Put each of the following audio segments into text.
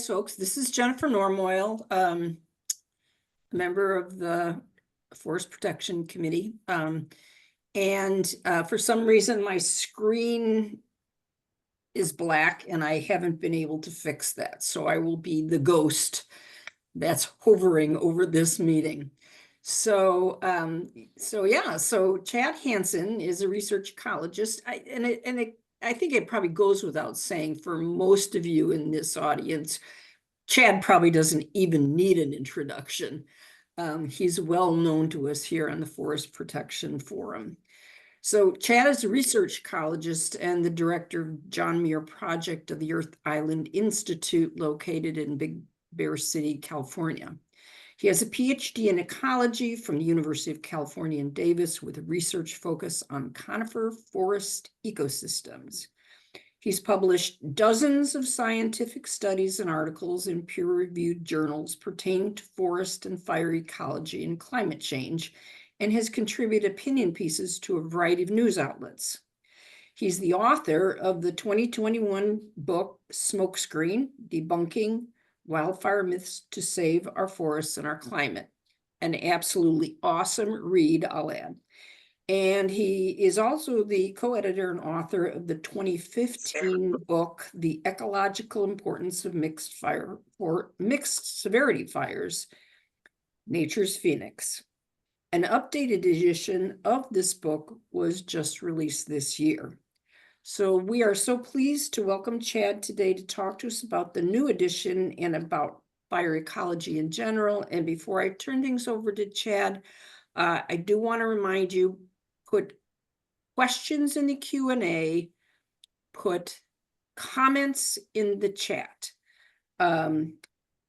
nice folks. This is Jennifer Normoyle, member of the Forest Protection Committee. And for some reason, my screen is black and I haven't been able to fix that. So I will be the ghost that's hovering over this meeting. So Chad Hanson is a research ecologist. I think it probably goes without saying for most of you in this audience, Chad probably doesn't even need an introduction. He's well known to us here on the Forest Protection Forum. So Chad is a research ecologist and the director of John Muir Project of the Earth Island Institute located in Big Bear City, California. He has a PhD in ecology from the University of California in Davis with a research focus on conifer forest ecosystems. He's published dozens of scientific studies and articles in peer-reviewed journals pertaining to forest and fire ecology and climate change, and has contributed opinion pieces to a variety of news outlets. He's the author of the 2021 book, Smokescreen: Debunking Wildfire Myths to Save Our Forests and Our Climate. An absolutely awesome read, I'll add. And he is also the co-editor and author of the 2015 book, The Ecological Importance of Mixed Severity Fires, Nature's Phoenix. An updated edition of this book was just released this year. So we are so pleased to welcome Chad today to talk to us about the new edition and about fire ecology in general. And before I turn things over to Chad, I do want to remind you, put questions in the Q&A, put comments in the chat.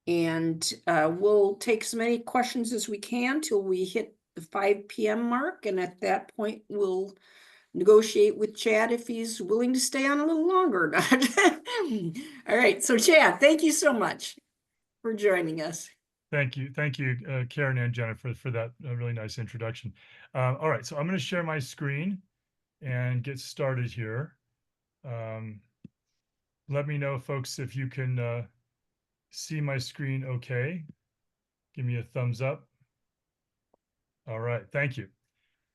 We'll take as many questions as we can till we hit the 5 p.m. mark. And at that point, we'll negotiate with Chad if he's willing to stay on a little longer or not. All right, so Chad, thank you so much for joining us. Thank you, Karen and Jennifer, for that really nice introduction. All right, so I'm going to share my screen and get started here. Let me know, folks, if you can see my screen okay. Give me a thumbs up. All right, thank you.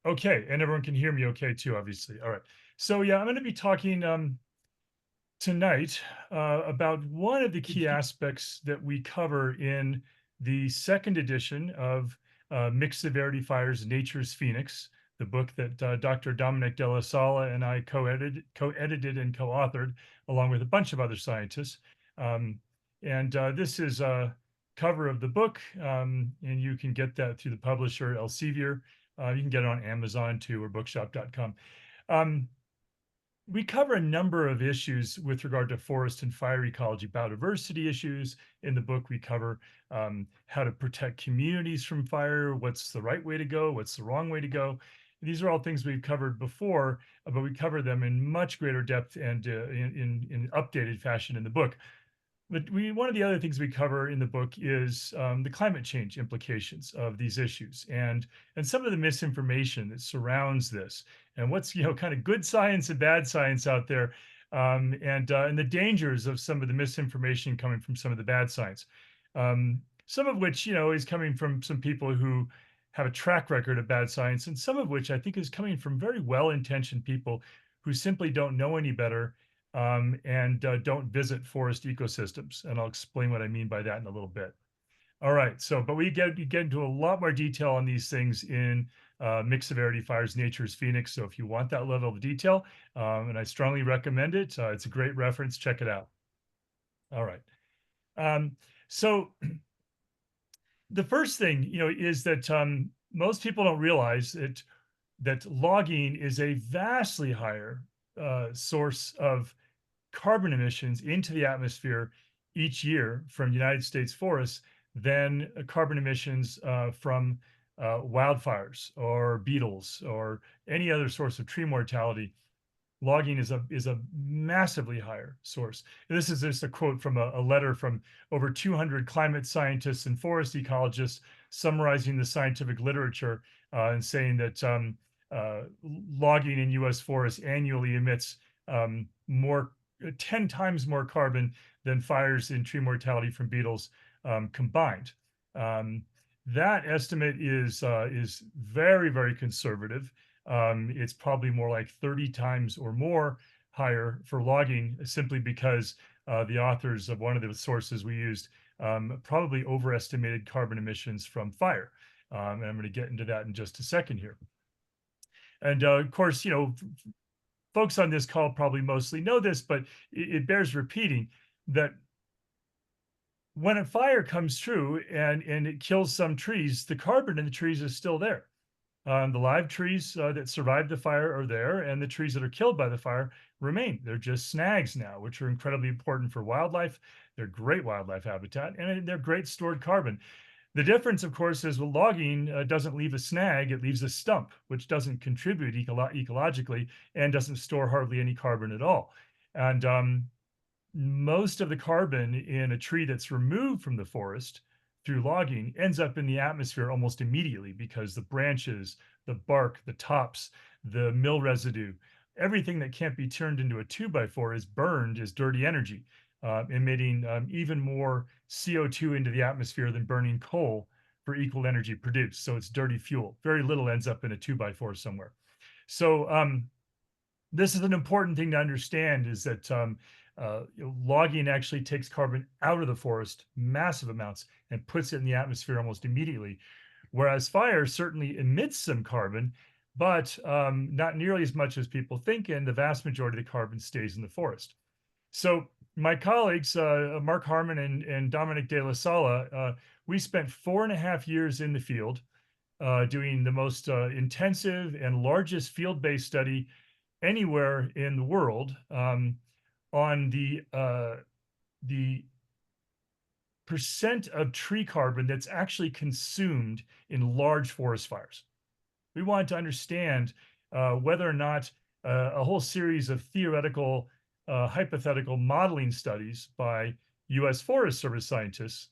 Okay, and everyone can hear me okay too, obviously. All right, so yeah, I'm going to be talking tonight about one of the key aspects that we cover in the second edition of Mixed Severity Fires, Nature's Phoenix, the book that Dr. Dominick Dellasala and I co-edited and co-authored, along with a bunch of other scientists. This is a cover of the book, and you can get that through the publisher, Elsevier. You can get it on Amazon too, or bookshop.com. We cover a number of issues with regard to forest and fire ecology, biodiversity issues. In the book, we cover how to protect communities from fire, what's the right way to go, what's the wrong way to go. These are all things we've covered before, but we cover them in much greater depth and in updated fashion in the book. But one of the other things we cover in the book is the climate change implications of these issues and some of the misinformation that surrounds this, and what's kind of good science and bad science out there, and the dangers of some of the misinformation coming from some of the bad science, some of which is coming from some people who have a track record of bad science, and some of which I think is coming from very well-intentioned people who simply don't know any better. Don't visit forest ecosystems. And I'll explain what I mean by that in a little bit. All right, but we get into a lot more detail on these things in Mixed Severity Fires, Nature's Phoenix. So if you want that level of detail, and I strongly recommend it, it's a great reference, check it out. All right. So the first thing, is that most people don't realize that logging is a vastly higher source of carbon emissions into the atmosphere each year from United States forests than carbon emissions from wildfires or beetles or any other source of tree mortality. Logging is a massively higher source. And this is just a quote from a letter from over 200 climate scientists and forest ecologists summarizing the scientific literature and saying that logging in U.S. forests annually emits 10 times more carbon than fires in tree mortality from beetles combined. That estimate is very, very conservative. It's probably more like 30 times or more higher for logging, simply because the authors of one of the sources we used probably overestimated carbon emissions from fire. And I'm going to get into that in just a second here. And of course, folks on this call probably mostly know this, but it bears repeating that when a fire comes through and it kills some trees, the carbon in the trees is still there. The live trees that survived the fire are there, and the trees that are killed by the fire remain. They're just snags now, which are incredibly important for wildlife. They're great wildlife habitat, and they're great stored carbon. The difference, of course, is with logging doesn't leave a snag, it leaves a stump, which doesn't contribute ecologically and doesn't store hardly any carbon at all. And most of the carbon in a tree that's removed from the forest through logging ends up in the atmosphere almost immediately, because the branches, the bark, the tops, the mill residue, everything that can't be turned into a 2x4 is burned as dirty energy, emitting even more CO2 into the atmosphere than burning coal for equal energy produced. So it's dirty fuel. Very little ends up in a 2x4 somewhere. So this is an important thing to understand, is that logging actually takes carbon out of the forest, massive amounts, and puts it in the atmosphere almost immediately. Whereas fire certainly emits some carbon, but not nearly as much as people think, and the vast majority of the carbon stays in the forest. So my colleagues, Mark Harmon and Dominick Dellasala, we spent 4.5 years in the field doing the most intensive and largest field-based study anywhere in the world on the percent of tree carbon that's actually consumed in large forest fires. We wanted to understand whether or not a whole series of theoretical, hypothetical modeling studies by U.S. Forest Service scientists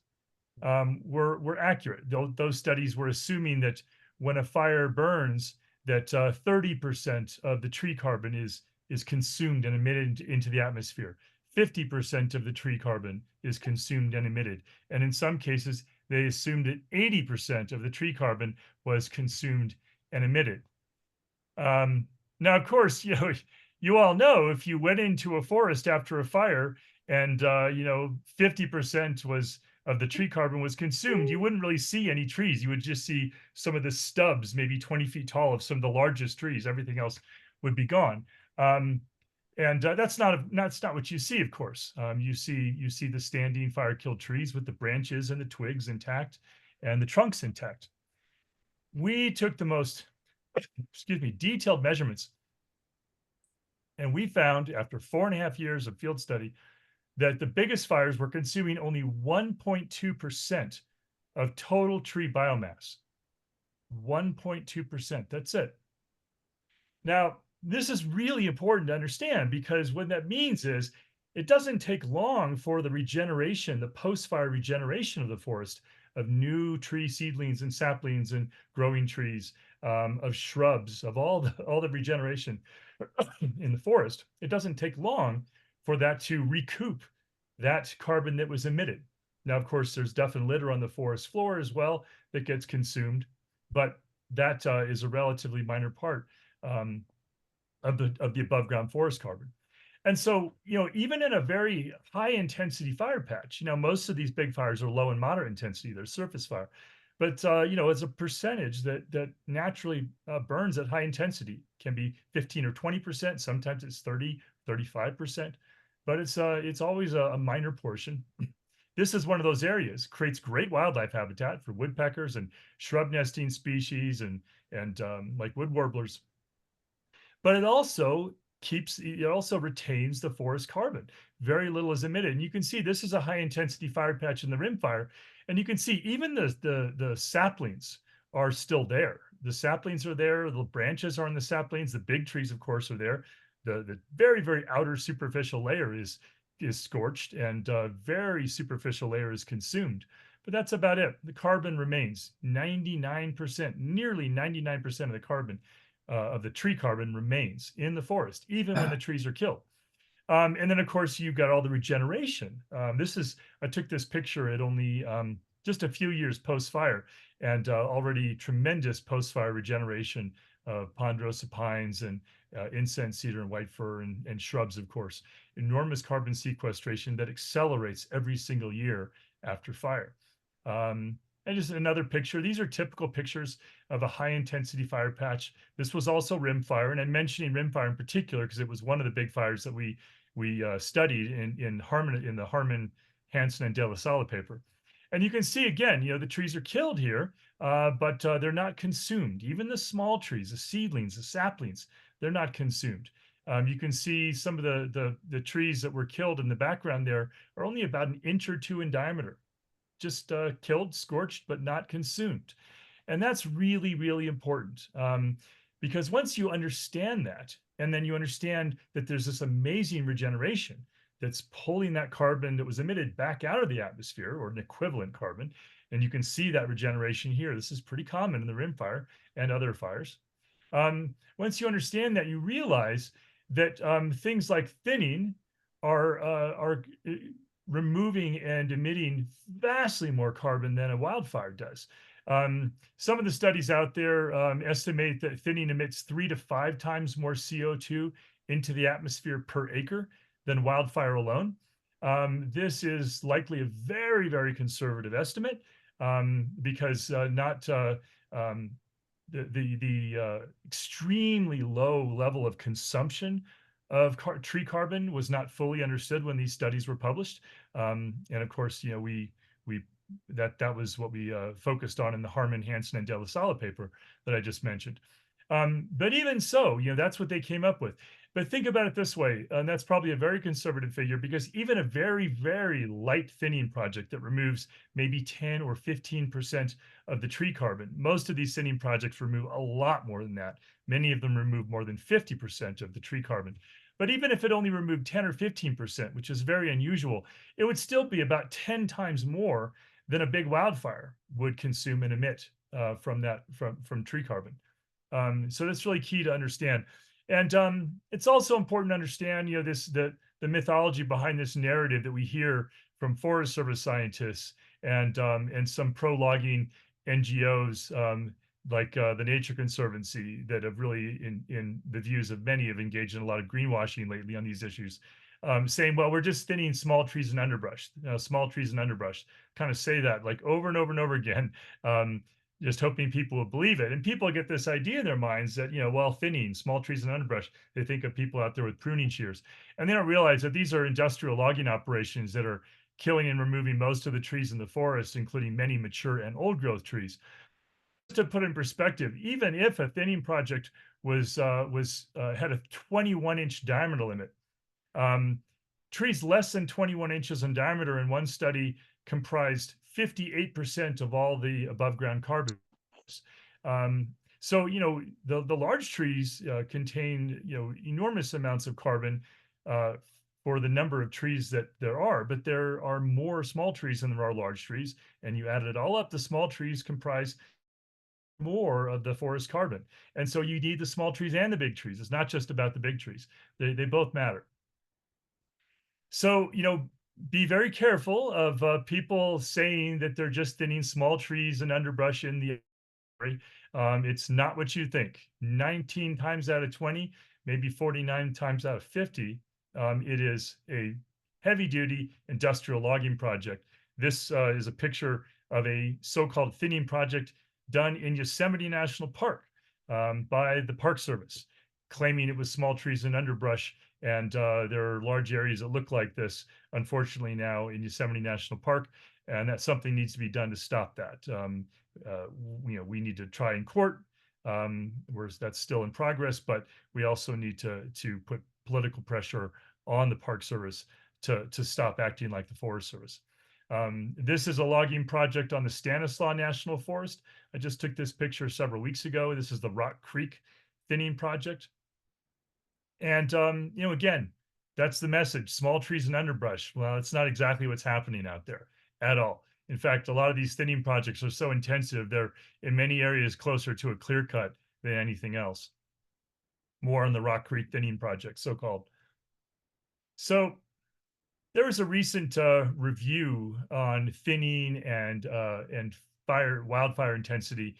were accurate. Those studies were assuming that when a fire burns, that 30% of the tree carbon is consumed and emitted into the atmosphere. 50% of the tree carbon is consumed and emitted. And in some cases, they assumed that 80% of the tree carbon was consumed and emitted. Now, of course, you all know, if you went into a forest after a fire and 50% of the tree carbon was consumed, you wouldn't really see any trees. You would just see some of the stubs, maybe 20 feet tall, of some of the largest trees. Everything else would be gone. And that's not what you see, of course. You see the standing fire-killed trees with the branches and the twigs intact and the trunks intact. We took the most, detailed measurements, and we found, after 4.5 years of field study, that the biggest fires were consuming only 1.2% of total tree biomass. 1.2%, that's it. Now, this is really important to understand, because what that means is it doesn't take long for the regeneration, the post-fire regeneration of the forest, of new tree seedlings and saplings and growing trees, of shrubs, of all the regeneration in the forest. It doesn't take long for that to recoup that carbon that was emitted. Now, of course, there's duff and litter on the forest floor as well that gets consumed, but that is a relatively minor part of the above ground forest carbon. And so, even in a very high intensity fire patch, most of these big fires are low and moderate intensity, they're surface fire. But, it's a percentage that naturally burns at high intensity. Can be 15 or 20%, sometimes it's 30, 35%, but it's always a minor portion. This is one of those areas, creates great wildlife habitat for woodpeckers and shrub nesting species and like wood warblers. But it also retains the forest carbon. Very little is emitted. And you can see this is a high intensity fire patch in the rim fire. And you can see even the saplings are still there. The saplings are there. The branches are on the saplings. The big trees, of course, are there. The very, very outer superficial layer is scorched, and very superficial layer is consumed. But that's about it. The carbon remains. 99%, nearly 99% of the carbon of the tree carbon remains in the forest, even when the trees are killed. And then of course you've got all the regeneration. I took this picture at only just a few years post-fire, and already tremendous post-fire regeneration of ponderosa pines and incense cedar and white fir and shrubs, of course. Enormous carbon sequestration that accelerates every single year after fire. And just another picture. These are typical pictures of a high intensity fire patch. This was also rim fire, and I'm mentioning rim fire in particular because it was one of the big fires that we studied in the Harmon, Hanson, and Dellasala paper. And you can see again, the trees are killed here, but they're not consumed. Even the small trees, the seedlings, the saplings, they're not consumed. You can see some of the trees that were killed in the background there are only about an inch or two in diameter, just killed, scorched, but not consumed. And that's really, really important, because once you understand that, and then you understand that there's this amazing regeneration that's pulling that carbon that was emitted back out of the atmosphere, or an equivalent carbon, and you can see that regeneration here. This is pretty common in the rim fire and other fires. Once you understand that, you realize that things like thinning are removing and emitting vastly more carbon than a wildfire does. Some of the studies out there estimate that thinning emits 3 to 5 times more CO2 into the atmosphere per acre than wildfire alone. This is likely a very, very conservative estimate, because not the extremely low level of consumption of tree carbon was not fully understood when these studies were published. And of course, that was what we focused on in the Harmon, Hanson, and Dellasala paper that I just mentioned. But even so, that's what they came up with. But think about it this way, and that's probably a very conservative figure, because even a very, very light thinning project that removes maybe 10 or 15% of the tree carbon, most of these thinning projects remove a lot more than that. Many of them remove more than 50% of the tree carbon. But even if it only removed 10 or 15%, which is very unusual, it would still be about 10 times more than a big wildfire would consume and emit from tree carbon. So that's really key to understand. And it's also important to understand, the mythology behind this narrative that we hear from Forest Service scientists and some pro-logging NGOs, like the Nature Conservancy, that have really, in the views of many, have engaged in a lot of greenwashing lately on these issues, saying, well, we're just thinning small trees and underbrush, small trees and underbrush, kind of say that like over and over and over again, just hoping people will believe it. And people get this idea in their minds that, well, thinning, small trees and underbrush, they think of people out there with pruning shears. And they don't realize that these are industrial logging operations that are killing and removing most of the trees in the forest, including many mature and old growth trees. To put in perspective, even if a thinning project had a 21-inch diameter limit, trees less than 21 inches in diameter in one study comprised 58% of all the above ground carbon. So, the large trees contain, enormous amounts of carbon for the number of trees that there are, but there are more small trees than there are large trees. And you add it all up, the small trees comprise more of the forest carbon. And so you need the small trees and the big trees. It's not just about the big trees. They both matter. So, be very careful of people saying that they're just thinning small trees and underbrush in the area. It's not what you think. 19 times out of 20, maybe 49 times out of 50, it is a heavy-duty industrial logging project. This is a picture of a so-called thinning project done in Yosemite National Park by the Park Service, claiming it was small trees and underbrush. And there are large areas that look like this, unfortunately, now in Yosemite National Park, and that something needs to be done to stop that. We need to try in court, that's still in progress, but we also need to put political pressure on the Park Service to stop acting like the Forest Service. This is a logging project on the Stanislaus National Forest. I just took this picture several weeks ago. This is the Rock Creek thinning project. And, again, that's the message, small trees and underbrush. Well, it's not exactly what's happening out there at all. In fact, a lot of these thinning projects are so intensive, they're in many areas closer to a clear cut than anything else. More on the Rock Creek thinning project, so-called. So there was a recent review on thinning and wildfire intensity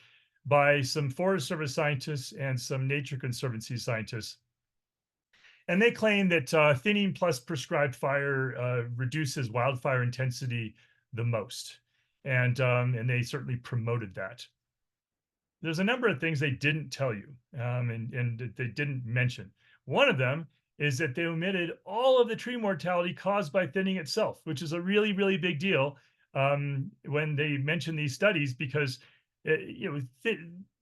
by some Forest Service scientists and some Nature Conservancy scientists. And they claim that thinning plus prescribed fire reduces wildfire intensity the most. And they certainly promoted that. There's a number of things they didn't tell you and they didn't mention. One of them is that they omitted all of the tree mortality caused by thinning itself, which is a really, really big deal when they mention these studies, because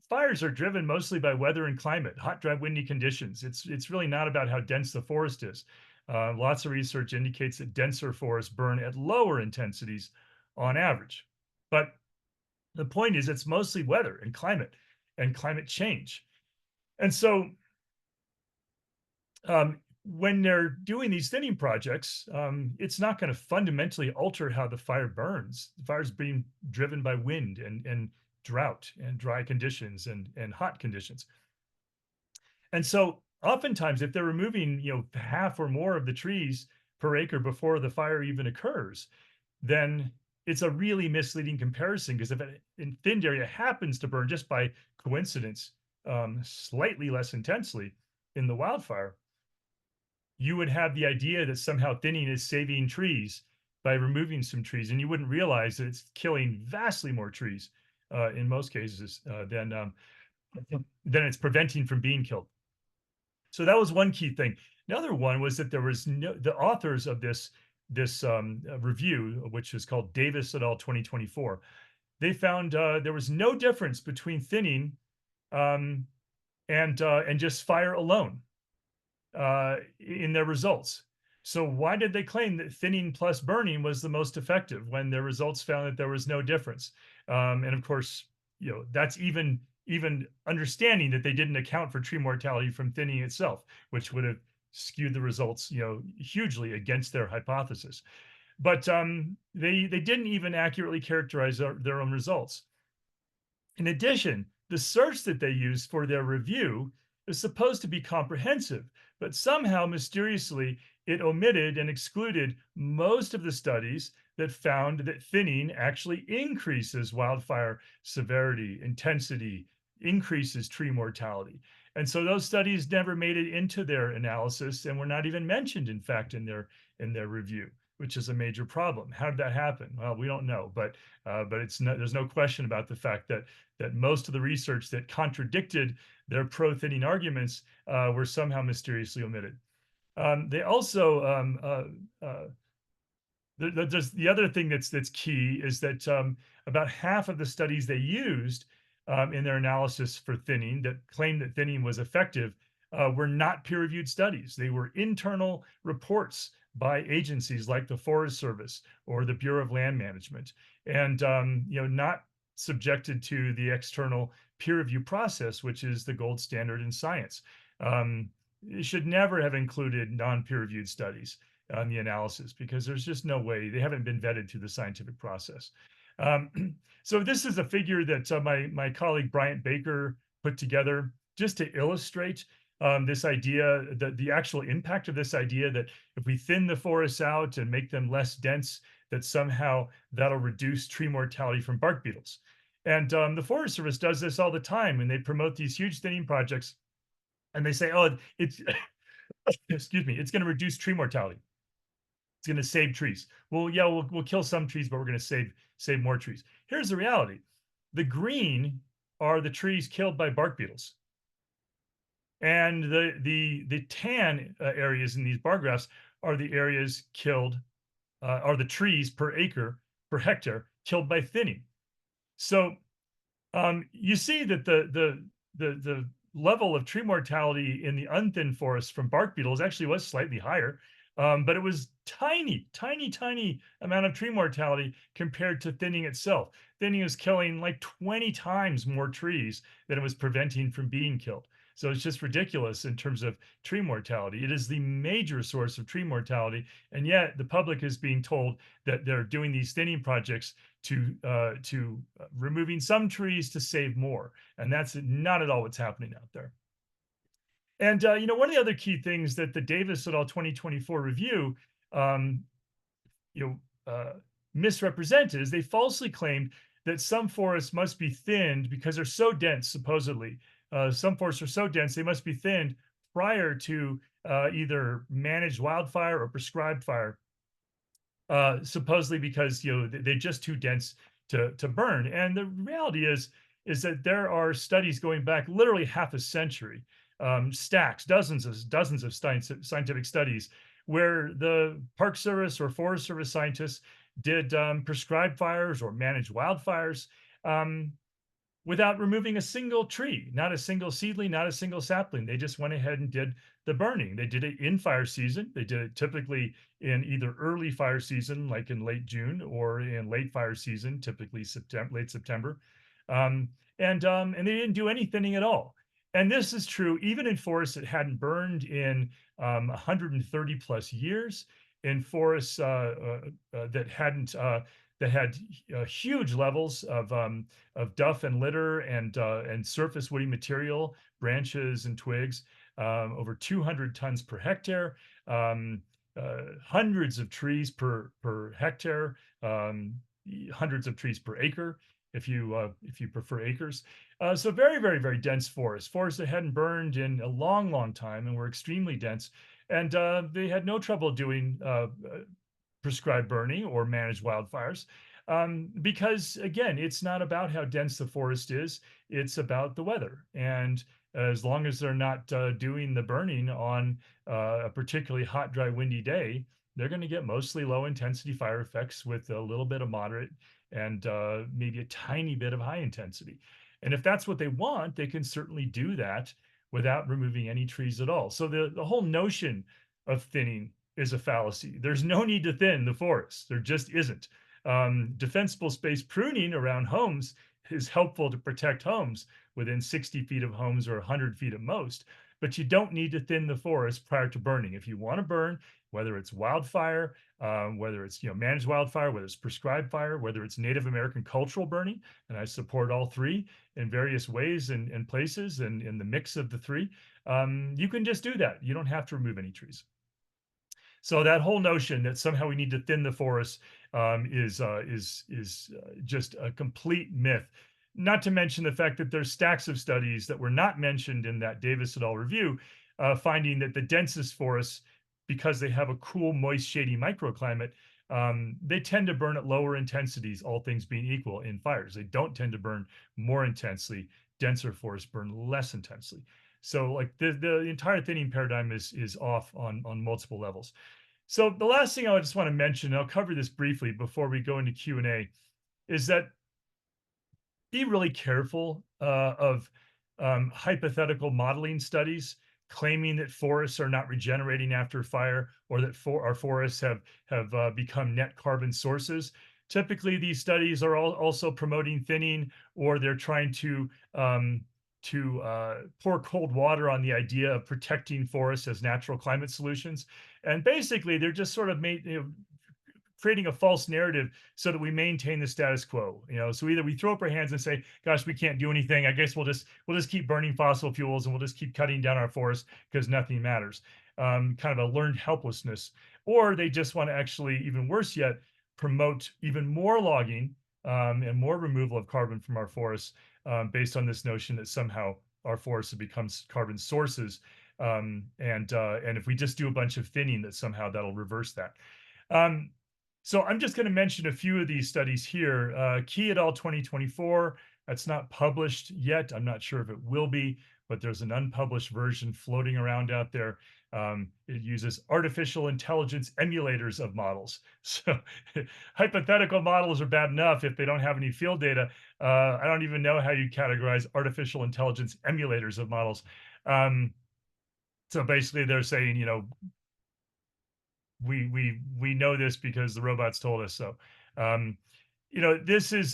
fires are driven mostly by weather and climate, hot, dry, windy conditions. It's really not about how dense the forest is. Lots of research indicates that denser forests burn at lower intensities on average. But the point is, it's mostly weather and climate change. And so when they're doing these thinning projects, it's not going to fundamentally alter how the fire burns. The fire's being driven by wind and drought and dry conditions and hot conditions. And so oftentimes, if they're removing, half or more of the trees per acre before the fire even occurs, then it's a really misleading comparison, because if an thinned area happens to burn just by coincidence slightly less intensely in the wildfire, you would have the idea that somehow thinning is saving trees by removing some trees, and you wouldn't realize that it's killing vastly more trees in most cases than it's preventing from being killed. So that was one key thing. Another one was that there was the authors of this review, which is called Davis et al. 2024. They found there was no difference between thinning and just fire alone in their results. So why did they claim that thinning plus burning was the most effective when their results found that there was no difference? And of course, that's even understanding that they didn't account for tree mortality from thinning itself, which would have skewed the results, hugely against their hypothesis. But they didn't even accurately characterize their own results. In addition, the search that they used for their review is supposed to be comprehensive, but somehow mysteriously it omitted and excluded most of the studies that found that thinning actually increases wildfire severity, intensity, increases tree mortality. And so those studies never made it into their analysis and were not even mentioned, in fact, in their review, which is a major problem. How did that happen? Well, we don't know, but there's no question about the fact that most of the research that contradicted their pro-thinning arguments were somehow mysteriously omitted. They also the other thing that's key is that about half of the studies they used in their analysis for thinning that claimed that thinning was effective were not peer-reviewed studies. They were internal reports by agencies like the Forest Service or the Bureau of Land Management, and not subjected to the external peer review process, which is the gold standard in science. It should never have included non-peer-reviewed studies on the analysis, because there's just no way. They haven't been vetted through the scientific process. So this is a figure that my colleague Bryant Baker put together just to illustrate this idea, the actual impact of this idea that if we thin the forests out and make them less dense, that somehow that'll reduce tree mortality from bark beetles. And the Forest Service does this all the time when they promote these huge thinning projects, and they say, "Oh, it's excuse me, it's going to reduce tree mortality. It's going to save trees." Well, yeah, we'll kill some trees, but we're going to save more trees. Here's the reality: the green are the trees killed by bark beetles, and the tan areas in these bar graphs are the areas killed, are the trees per acre per hectare killed by thinning. So you see that the level of tree mortality in the unthinned forest from bark beetles actually was slightly higher, but it was tiny amount of tree mortality compared to thinning itself. Thinning is killing like 20 times more trees than it was preventing from being killed. So it's just ridiculous in terms of tree mortality. It is the major source of tree mortality, and yet the public is being told that they're doing these thinning projects to removing some trees to save more, and that's not at all what's happening out there. And one of the other key things that the Davis et al. 2024 review, um, you know, misrepresented is they falsely claimed that some forests must be thinned because they're so dense. Supposedly, some forests are so dense they must be thinned prior to either managed wildfire or prescribed fire, supposedly because they're just too dense to burn. And the reality is that there are studies going back literally half a century, stacks, dozens of scientific studies where the Park Service or Forest Service scientists did prescribed fires or managed wildfires, um, without removing a single tree, not a single seedling, not a single sapling. They just went ahead and did the burning. They did it in fire season. They did it typically in either early fire season, like in late June, or in late fire season, typically late September. Um, and they didn't do any thinning at all. And this is true even in forests that hadn't burned in 130 plus years, in forests that had huge levels of duff and litter and surface woody material, branches and twigs, over 200 tons per hectare, hundreds of trees per hectare, hundreds of trees per acre, if you prefer acres. So very dense forests that hadn't burned in a long time and were extremely dense, and they had no trouble doing prescribed burning or manage wildfires. Because again, it's not about how dense the forest is, it's about the weather. And as long as they're not doing the burning on a particularly hot, dry, windy day, they're going to get mostly low intensity fire effects with a little bit of moderate and maybe a tiny bit of high intensity. And if that's what they want, they can certainly do that without removing any trees at all. So the whole notion of thinning is a fallacy. There's no need to thin the forest. There just isn't. Defensible space pruning around homes is helpful to protect homes within 60 feet of homes or 100 feet at most, but you don't need to thin the forest prior to burning. If you want to burn, whether it's wildfire, whether it's managed wildfire, whether it's prescribed fire, whether it's Native American cultural burning, and I support all three in various ways and places and in the mix of the three, you can just do that. You don't have to remove any trees. So that whole notion that somehow we need to thin the forest is just a complete myth. Not to mention the fact that there's stacks of studies that were not mentioned in that Davis et al. Review, finding that the densest forests, because they have a cool, moist, shady microclimate, they tend to burn at lower intensities, all things being equal, in fires. They don't tend to burn more intensely. Denser forests burn less intensely. So like the entire thinning paradigm is off on multiple levels. So the last thing I just want to mention, and I'll cover this briefly before we go into Q&A, is that be really careful of hypothetical modeling studies claiming that forests are not regenerating after fire, or that our forests have become net carbon sources. Typically, these studies are also promoting thinning, or they're trying to pour cold water on the idea of protecting forests as natural climate solutions. And basically, they're just sort of creating a false narrative so that we maintain the status quo. So either we throw up our hands and say, gosh, we can't do anything, I guess we'll just keep burning fossil fuels and we'll just keep cutting down our forests because nothing matters. Kind of a learned helplessness. Or they just want to actually, even worse yet, promote even more logging and more removal of carbon from our forests, based on this notion that somehow our forests have become carbon sources, and if we just do a bunch of thinning, that somehow that'll reverse that. So I'm just going to mention a few of these studies here. Key et al. 2024, that's not published yet. I'm not sure if it will be, but there's an unpublished version floating around out there. It uses artificial intelligence emulators of models. So hypothetical models are bad enough if they don't have any field data. I don't even know how you categorize artificial intelligence emulators of models. So basically they're saying, we know this because the robots told us so. This is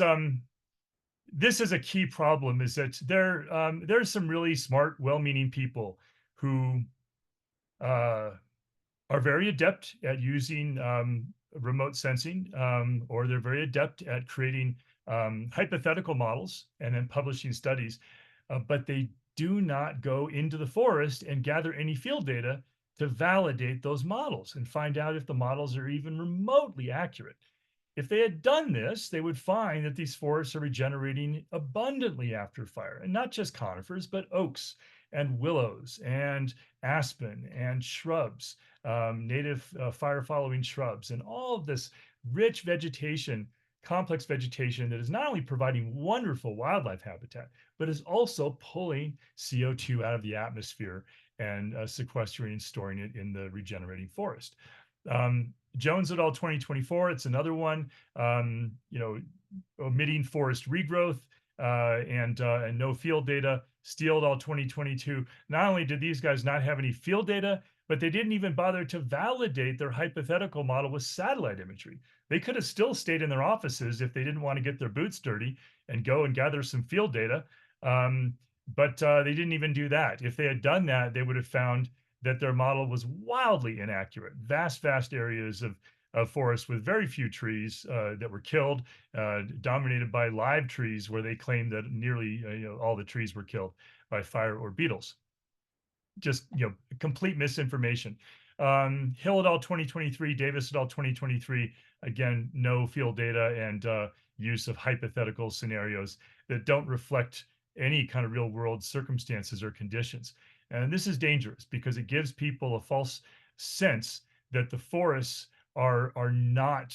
a key problem, is that there's some really smart, well-meaning people who are very adept at using remote sensing, or they're very adept at creating hypothetical models and then publishing studies, but they do not go into the forest and gather any field data to validate those models and find out if the models are even remotely accurate. If they had done this, they would find that these forests are regenerating abundantly after fire, and not just conifers, but oaks and willows and aspen and shrubs, native fire following shrubs, and all of this rich vegetation, complex vegetation that is not only providing wonderful wildlife habitat, but is also pulling CO2 out of the atmosphere and sequestering and storing it in the regenerating forest. Jones et al. 2024, it's another one, omitting forest regrowth and no field data. Steele et al. 2022. Not only did these guys not have any field data, but they didn't even bother to validate their hypothetical model with satellite imagery. They could have still stayed in their offices if they didn't want to get their boots dirty and go and gather some field data. But they didn't even do that. If they had done that, they would have found that their model was wildly inaccurate. Vast areas of forest with very few trees that were killed, dominated by live trees, where they claimed that nearly all the trees were killed by fire or beetles. Just complete misinformation. Hill et al. 2023, Davis et al. 2023. Again, no field data and use of hypothetical scenarios that don't reflect any kind of real world circumstances or conditions. And this is dangerous because it gives people a false sense that the forests are not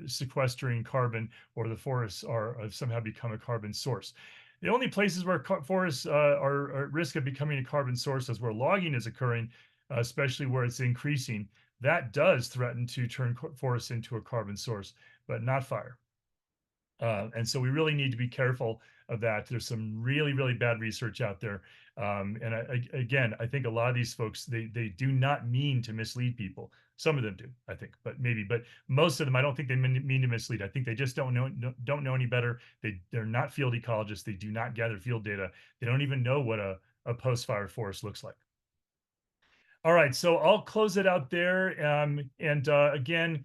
sequestering carbon, or the forests are somehow become a carbon source. The only places where forests are at risk of becoming a carbon source is where logging is occurring, especially where it's increasing. That does threaten to turn forests into a carbon source, but not fire. And so we really need to be careful of that. There's some really bad research out there. Again, I think a lot of these folks, they do not mean to mislead people. Some of them do, I think, but most of them, I don't think they mean to mislead. I think they just don't know any better. They're not field ecologists. They do not gather field data. They don't even know what a post-fire forest looks like. All right, so I'll close it out there. Again,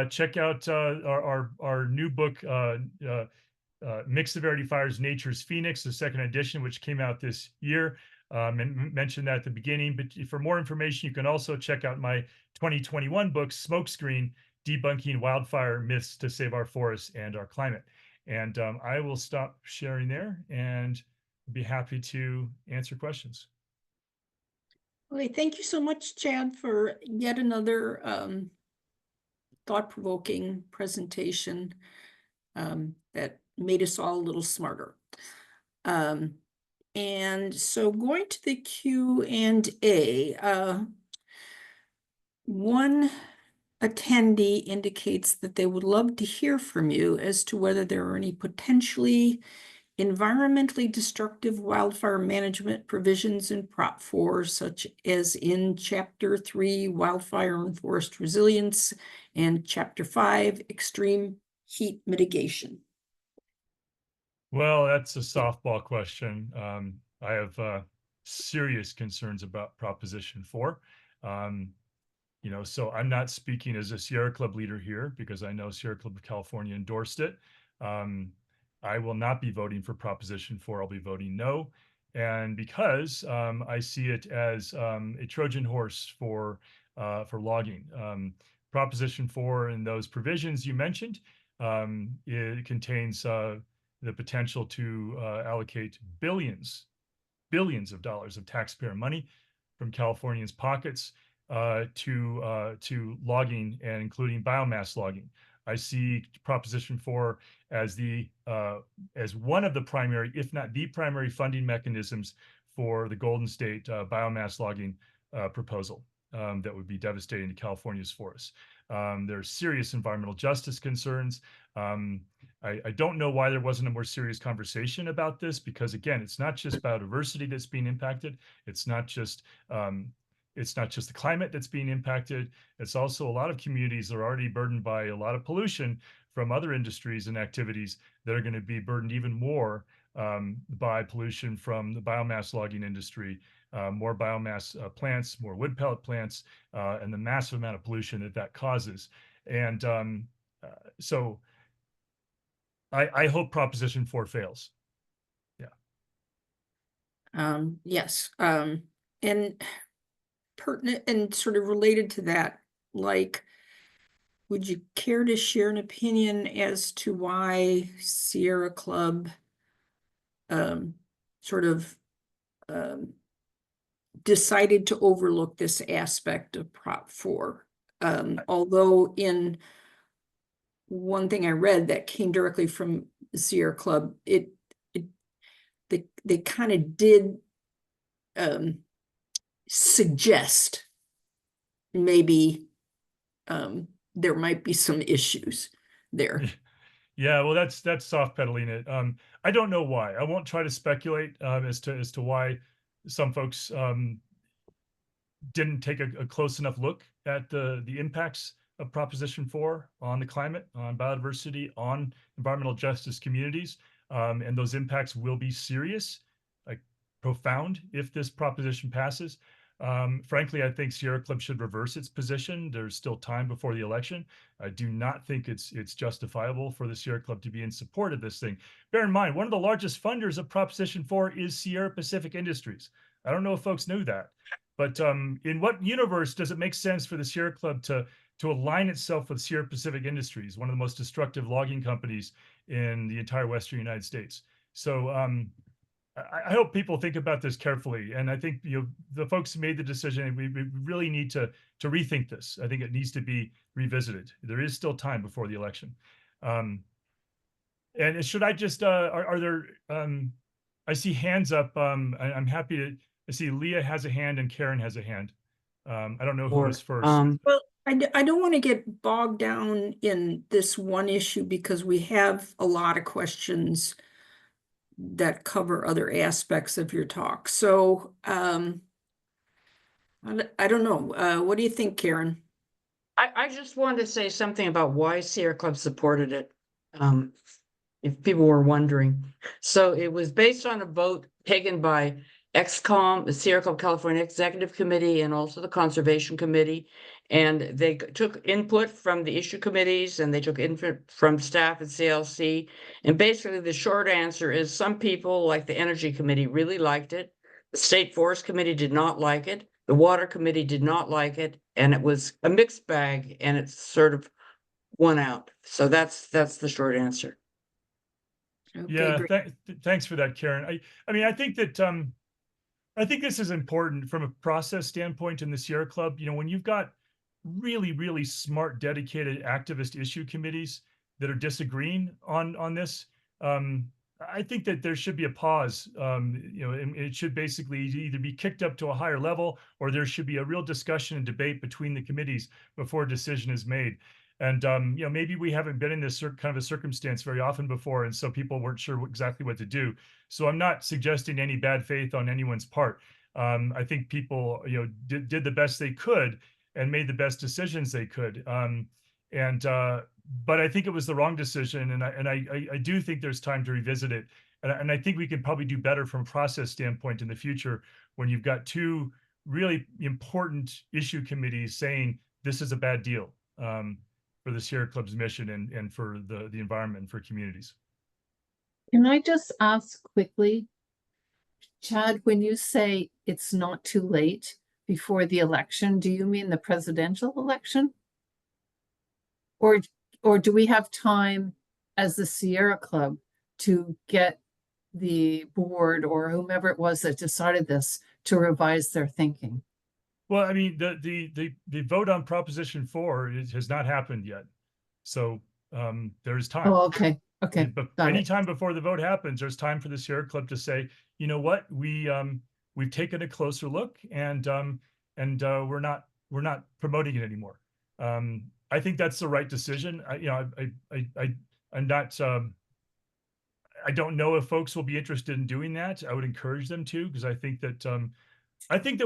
check out our new book, Mixed Severity Fires, Nature's Phoenix, the second edition, which came out this year. And mentioned that at the beginning, but for more information, you can also check out my 2021 book, Smokescreen: Debunking Wildfire Myths to Save Our Forests and Our Climate. And I will stop sharing there and be happy to answer questions. Okay, thank you so much, Chad, for yet another thought-provoking presentation that made us all a little smarter. And so going to the Q&A, one attendee indicates that they would love to hear from you as to whether there are any potentially environmentally destructive wildfire management provisions in Prop 4, such as in Chapter 3, Wildfire and Forest Resilience, and Chapter 5, Extreme Heat Mitigation. Well, that's a softball question. I have serious concerns about Proposition 4. So I'm not speaking as a Sierra Club leader here because I know Sierra Club of California endorsed it. I will not be voting for Proposition 4. I'll be voting no. And because I see it as a Trojan horse for logging. Proposition 4 and those provisions you mentioned, it contains the potential to allocate billions of dollars of taxpayer money from Californians' pockets to logging, and including biomass logging. I see Proposition 4 as as one of the primary, if not the primary, funding mechanisms for the Golden State biomass logging proposal that would be devastating to California's forests. There's serious environmental justice concerns. I don't know why there wasn't a more serious conversation about this, because again, it's not just biodiversity that's being impacted. It's not just the climate that's being impacted. It's also a lot of communities that are already burdened by a lot of pollution from other industries and activities that are going to be burdened even more by pollution from the biomass logging industry, more biomass plants, more wood pellet plants, and the massive amount of pollution that causes. And so I hope Proposition 4 fails. Yeah. Yes, and pertinent and sort of related to that, like, would you care to share an opinion as to why Sierra Club um, sort of um, decided to overlook this aspect of Prop 4? Although in one thing I read that came directly from the Sierra Club, it they kind of did suggest maybe there might be some issues there. Yeah, well, that's soft pedaling it. I don't know why. I won't try to speculate as to why some folks didn't take a close enough look at the impacts of Proposition 4 on the climate, on biodiversity, on environmental justice communities. And those impacts will be serious, like profound, if this proposition passes. Frankly, I think Sierra Club should reverse its position. There's still time before the election. I do not think it's justifiable for the Sierra Club to be in support of this thing. Bear in mind, one of the largest funders of Proposition 4 is Sierra Pacific Industries. I don't know if folks knew that. But in what universe does it make sense for the Sierra Club to align itself with Sierra Pacific Industries, one of the most destructive logging companies in the entire Western United States? So I hope people think about this carefully, and I think the folks who made the decision, we really need to rethink this. I think it needs to be revisited. There is still time before the election. And should I just are there? I see hands up. I'm happy to. I see Leah has a hand and Karen has a hand. I don't know who was first. Well, I don't want to get bogged down in this one issue because we have a lot of questions that cover other aspects of your talk. So I don't know. What do you think, Karen? I just wanted to say something about why Sierra Club supported it. If people were wondering. So it was based on a vote taken by XCOM, the Sierra Club California Executive Committee, and also the Conservation Committee. And they took input from the issue committees and they took input from staff at CLC. And basically the short answer is some people, like the Energy Committee, really liked it. The State Forest Committee did not like it. The Water Committee did not like it. And it was a mixed bag and it's sort of won out. So that's the short answer. Okay, Yeah, great. thanks for that, Karen. I mean, I think that I think this is important from a process standpoint in the Sierra Club. When you've got really, really smart, dedicated activist issue committees that are disagreeing on this, I think that there should be a pause. And it should basically either be kicked up to a higher level, or there should be a real discussion and debate between the committees before a decision is made. And maybe we haven't been in this kind of a circumstance very often before, and so people weren't sure exactly what to do. So I'm not suggesting any bad faith on anyone's part. I think people, did the best they could and made the best decisions they could. But I think it was the wrong decision, and I do think there's time to revisit it. And I think we can probably do better from a process standpoint in the future when you've got two really important issue committees saying this is a bad deal. For the Sierra Club's mission and for the environment and for communities. Can I just ask quickly, Chad, when you say it's not too late before the election, do you mean the presidential election? Or do we have time as the Sierra Club to get the board or whomever it was that decided this to revise their thinking? Well, I mean, the vote on Proposition 4 has not happened yet, so there's time. Oh, okay, But got it. anytime before the vote happens, there's time for the Sierra Club to say, you know what, we've taken a closer look, and we're not promoting it anymore. I think that's the right decision. I'm not. I don't know if folks will be interested in doing that. I would encourage them to, because I think that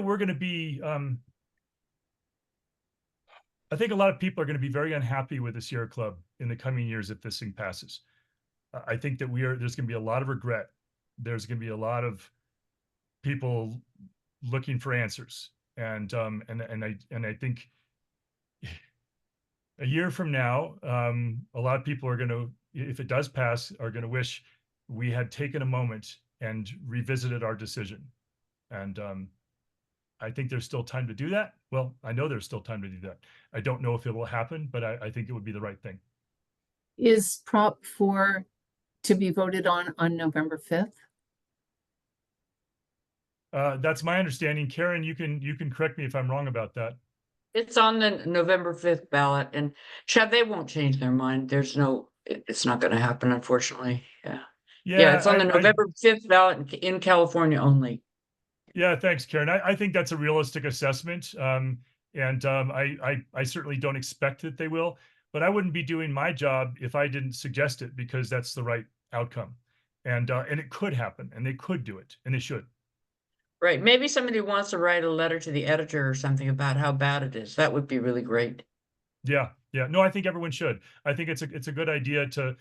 we're going to be. I think a lot of people are going to be very unhappy with the Sierra Club in the coming years if this thing passes. I think that there's going to be a lot of regret. There's going to be a lot of people looking for answers, and I think a year from now, a lot of people are going to, if it does pass, are going to wish we had taken a moment and revisited our decision. And I think there's still time to do that. Well, I know there's still time to do that. I don't know if it will happen, but I think it would be the right thing. Is Prop 4 to be voted on November 5th? That's my understanding. Karen, you can correct me if I'm wrong about that. It's on the November 5th ballot, and Chad, they won't change their mind. There's no, it's not gonna happen, unfortunately. Yeah. Yeah, it's on the November 5th ballot in California only. Yeah, thanks, Karen. I think that's a realistic assessment. I certainly don't expect that they will, but I wouldn't be doing my job if I didn't suggest it, because that's the right outcome. And it could happen, and they could do it, and they should. Right, maybe somebody wants to write a letter to the editor or something about how bad it is. That would be really great. Yeah, yeah. No, I think everyone should. I think it's a good idea to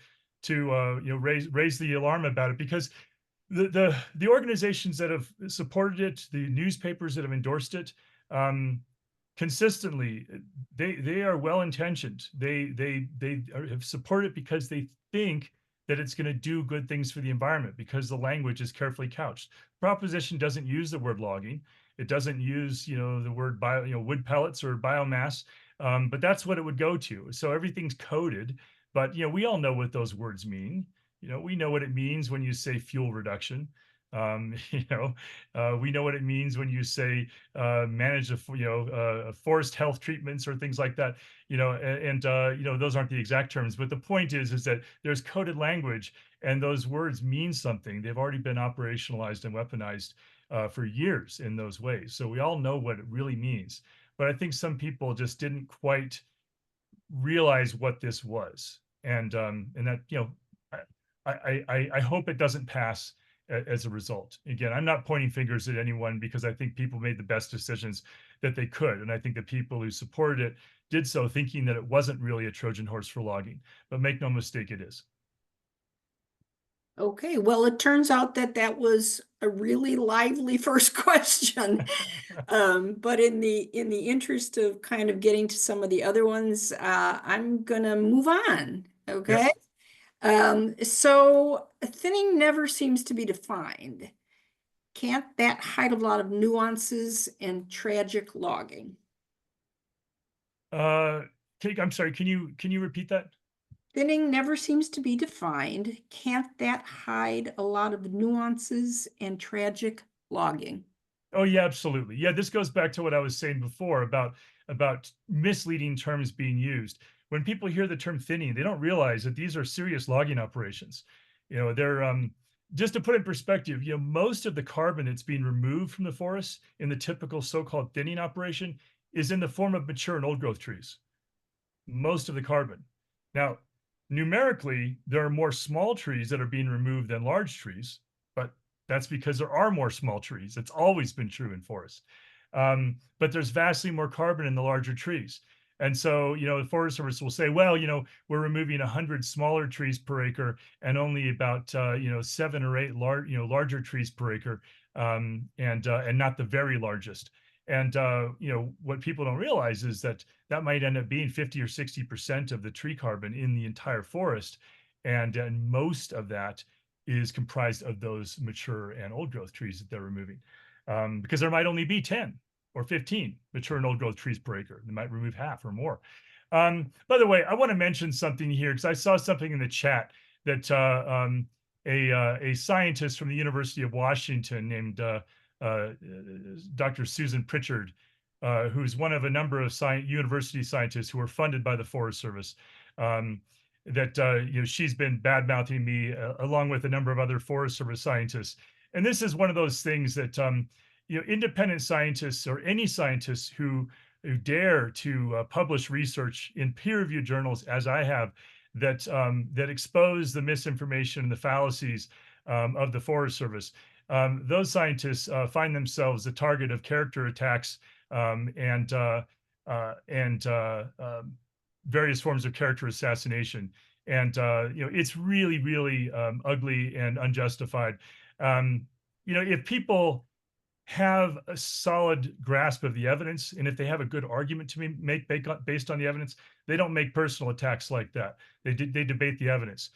raise the alarm about it, because the organizations that have supported it, the newspapers that have endorsed it, consistently, they are well intentioned. They have supported it because they think that it's going to do good things for the environment, because the language is carefully couched. Proposition doesn't use the word logging. It doesn't use the word wood pellets or biomass, but that's what it would go to. So everything's coded, but we all know what those words mean. We know what it means when you say fuel reduction. We know what it means when you say manage forest health treatments or things like that. Those aren't the exact terms, but the point is that there's coded language, and those words mean something. They've already been operationalized and weaponized for years in those ways. So we all know what it really means. But I think some people just didn't quite realize what this was, and that I hope it doesn't pass as a result. Again, I'm not pointing fingers at anyone, because I think people made the best decisions that they could. And I think the people who supported it did so thinking that it wasn't really a Trojan horse for logging, but make no mistake, it is. Okay, well, it turns out that was a really lively first question. But in the interest of kind of getting to some of the other ones, I'm gonna move on, okay? Yep. So thinning never seems to be defined. Can't that hide a lot of nuances and tragic logging? I'm sorry, can you repeat that? Thinning never seems to be defined. Can't that hide a lot of nuances and tragic logging? Oh yeah, absolutely. Yeah, this goes back to what I was saying before about misleading terms being used. When people hear the term thinning, they don't realize that these are serious logging operations. They're just to put in perspective, most of the carbon that's being removed from the forest in the typical so-called thinning operation is in the form of mature and old growth trees. Most of the carbon. Now, numerically, there are more small trees that are being removed than large trees, but that's because there are more small trees. It's always been true in forests. But there's vastly more carbon in the larger trees. And so, the Forest Service will say, well, we're removing 100 smaller trees per acre and only about, 7 or 8 larger trees per acre, and not the very largest. And, what people don't realize is that might end up being 50 or 60% of the tree carbon in the entire forest. And most of that is comprised of those mature and old growth trees that they're removing, because there might only be 10 or 15 mature and old growth trees per acre. They might remove half or more. By the way, I want to mention something here, because I saw something in the chat that a scientist from the University of Washington named Dr. Susan Pritchard, who's one of a number of university scientists who are funded by the Forest Service, she's been bad-mouthing me along with a number of other Forest Service scientists. And this is one of those things that independent scientists, or any scientists who dare to publish research in peer-reviewed journals, as I have, that expose the misinformation and the fallacies of the Forest Service. Those scientists find themselves the target of character attacks and various forms of character assassination. And it's really, really ugly and unjustified. If people have a solid grasp of the evidence, and if they have a good argument to make based on the evidence, they don't make personal attacks like that. They debate the evidence.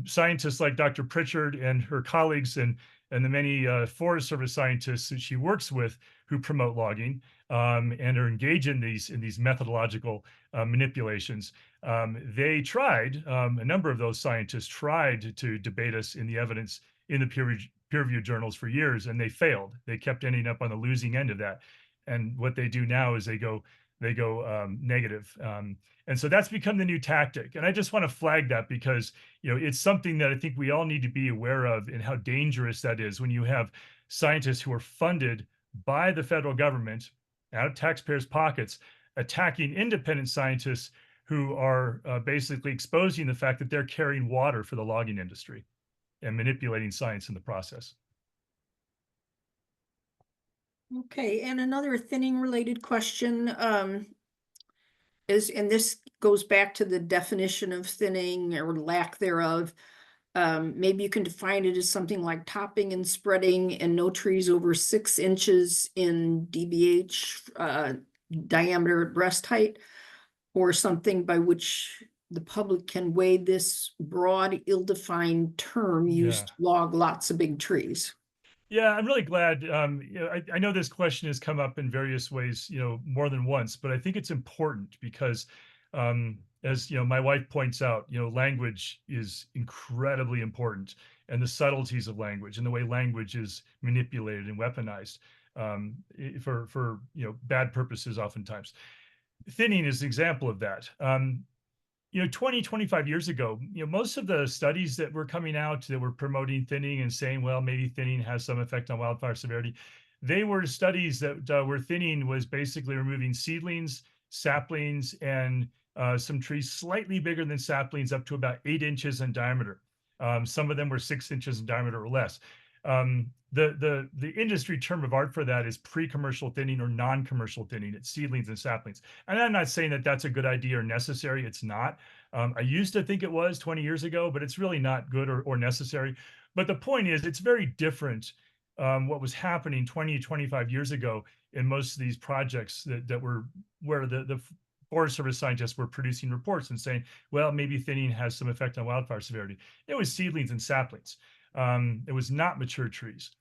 scientists like Dr. Pritchard and her colleagues and the many Forest Service scientists that she works with who promote logging and are engaged in these methodological manipulations. They tried, a number of those scientists tried to debate us in the evidence in the peer-reviewed journals for years, and they failed. They kept ending up on the losing end of that. And what they do now is they go negative. And so that's become the new tactic. And I just want to flag that because, it's something that I think we all need to be aware of and how dangerous that is when you have scientists who are funded by the federal government out of taxpayers' pockets attacking independent scientists who are basically exposing the fact that they're carrying water for the logging industry and manipulating science in the process. Okay, and another thinning related question is, and this goes back to the definition of thinning or lack thereof. Maybe you can define it as something like topping and spreading and no trees over 6 inches in dBH diameter at breast height, or something by which the public can weigh this broad, ill-defined term used to log lots of big trees. Yeah, I'm really glad. I know this question has come up in various ways, more than once, but I think it's important because, as my wife points out, language is incredibly important, and the subtleties of language and the way language is manipulated and weaponized for bad purposes oftentimes. Thinning is an example of that. 20, 25 years ago, most of the studies that were coming out that were promoting thinning and saying, well, maybe thinning has some effect on wildfire severity, they were studies that where thinning was basically removing seedlings, saplings, and some trees slightly bigger than saplings up to about 8 inches in diameter. Some of them were 6 inches in diameter or less. The industry term of art for that is pre-commercial thinning or non-commercial thinning. It's seedlings and saplings. And I'm not saying that that's a good idea or necessary. It's not. I used to think it was 20 years ago, but it's really not good or necessary. But the point is, it's very different what was happening 20, 25 years ago in most of these projects that were where the Forest Service scientists were producing reports and saying, well, maybe thinning has some effect on wildfire severity. It was seedlings and saplings. It was not mature trees.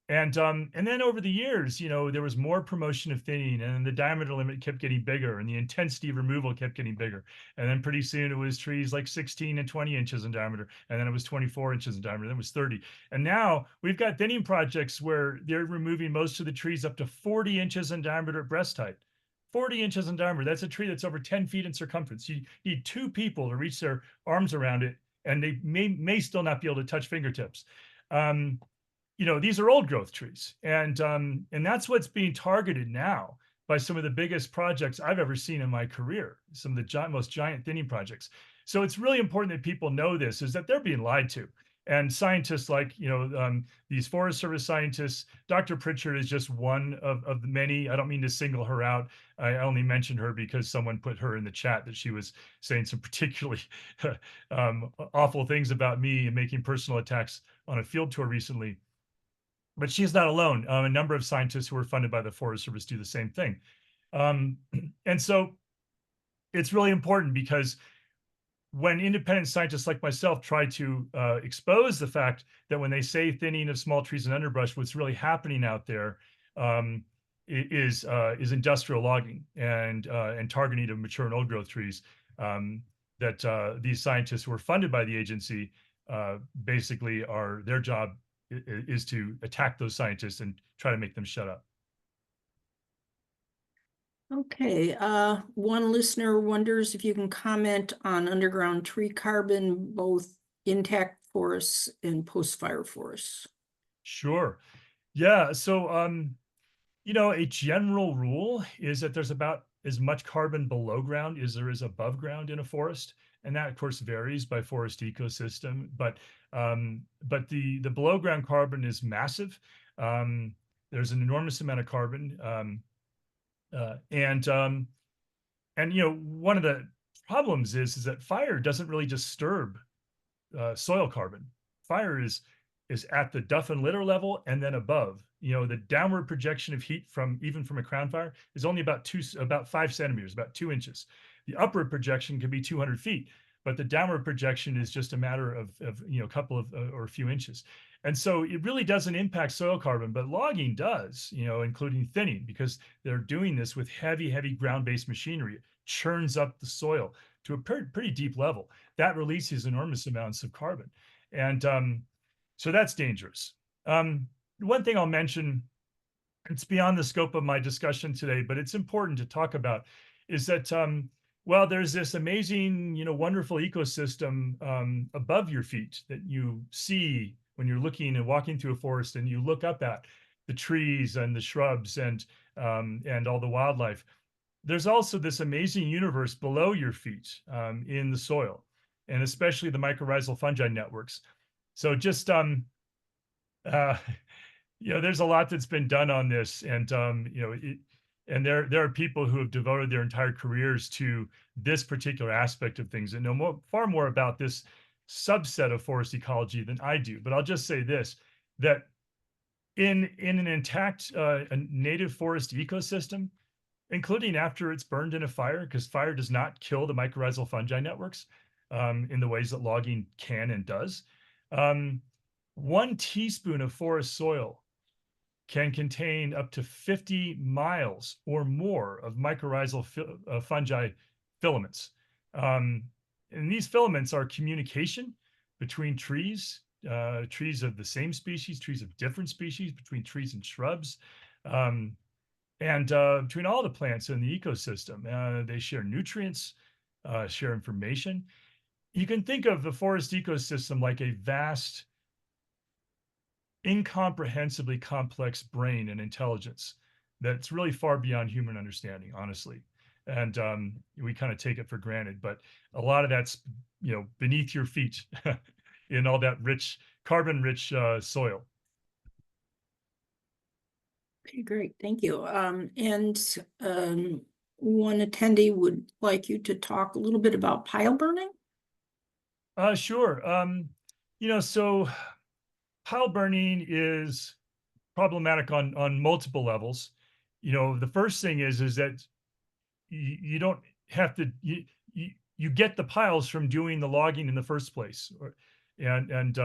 And then over the years, there was more promotion of thinning, and the diameter limit kept getting bigger, and the intensity of removal kept getting bigger. And then pretty soon it was trees like 16 and 20 inches in diameter, and then it was 24 inches in diameter, then it was 30. And now we've got thinning projects where they're removing most of the trees up to 40 inches in diameter at breast height. 40 inches in diameter, that's a tree that's over 10 feet in circumference. You need 2 people to reach their arms around it, and they may still not be able to touch fingertips. These are old growth trees, and that's what's being targeted now by some of the biggest projects I've ever seen in my career, some of the most giant thinning projects. So it's really important that people know this, is that they're being lied to. And scientists like, these Forest Service scientists, Dr. Pritchard is just one of the many. I don't mean to single her out. I only mentioned her because someone put her in the chat that she was saying some particularly awful things about me and making personal attacks on a field tour recently. But she's not alone. A number of scientists who are funded by the Forest Service do the same thing. And so it's really important because when independent scientists like myself try to expose the fact that when they say thinning of small trees and underbrush, what's really happening out there is industrial logging and targeting of mature and old growth trees, that these scientists who are funded by the agency basically their job is to attack those scientists and try to make them shut up. Okay, one listener wonders if you can comment on underground tree carbon, both intact forests and post-fire forests. Sure. Yeah. So, a general rule is that there's about as much carbon below ground as there is above ground in a forest. And that, of course, varies by forest ecosystem. But the below ground carbon is massive. There's an enormous amount of carbon. And one of the problems is that fire doesn't really disturb soil carbon. Fire is at the duff and litter level and then above. The downward projection of heat even from a crown fire is only about 5 centimeters, about 2 inches. The upward projection can be 200 feet. but the downward projection is just a matter of a couple of or a few inches. And so it really doesn't impact soil carbon, but logging does, including thinning, because they're doing this with heavy ground-based machinery. It churns up the soil to a pretty deep level. That releases enormous amounts of carbon. And so that's dangerous. One thing I'll mention, it's beyond the scope of my discussion today, but it's important to talk about, is that well, there's this amazing, wonderful ecosystem above your feet that you see when you're looking and walking through a forest, and you look up at the trees and the shrubs and all the wildlife. There's also this amazing universe below your feet in the soil, and especially the mycorrhizal fungi networks. So just there's a lot that's been done on this, and and there are people who have devoted their entire careers to this particular aspect of things and know far more about this subset of forest ecology than I do. But I'll just say this, that in an intact a native forest ecosystem, including after it's burned in a fire, because fire does not kill the mycorrhizal fungi networks in the ways that logging can and does. 1 teaspoon of forest soil can contain up to 50 miles or more of mycorrhizal fungi filaments. And these filaments are communication between trees, trees of the same species, trees of different species, between trees and shrubs, and between all the plants in the ecosystem. They share nutrients, share information. You can think of the forest ecosystem like a vast, incomprehensibly complex brain and intelligence that's really far beyond human understanding, honestly. And we kind of take it for granted, but a lot of that's beneath your feet in all that rich, carbon-rich soil. Okay, great, thank you. One attendee would like you to talk a little bit about pile burning. Sure. So pile burning is problematic on multiple levels. The first thing is that you don't have to, you get the piles from doing the logging in the first place, and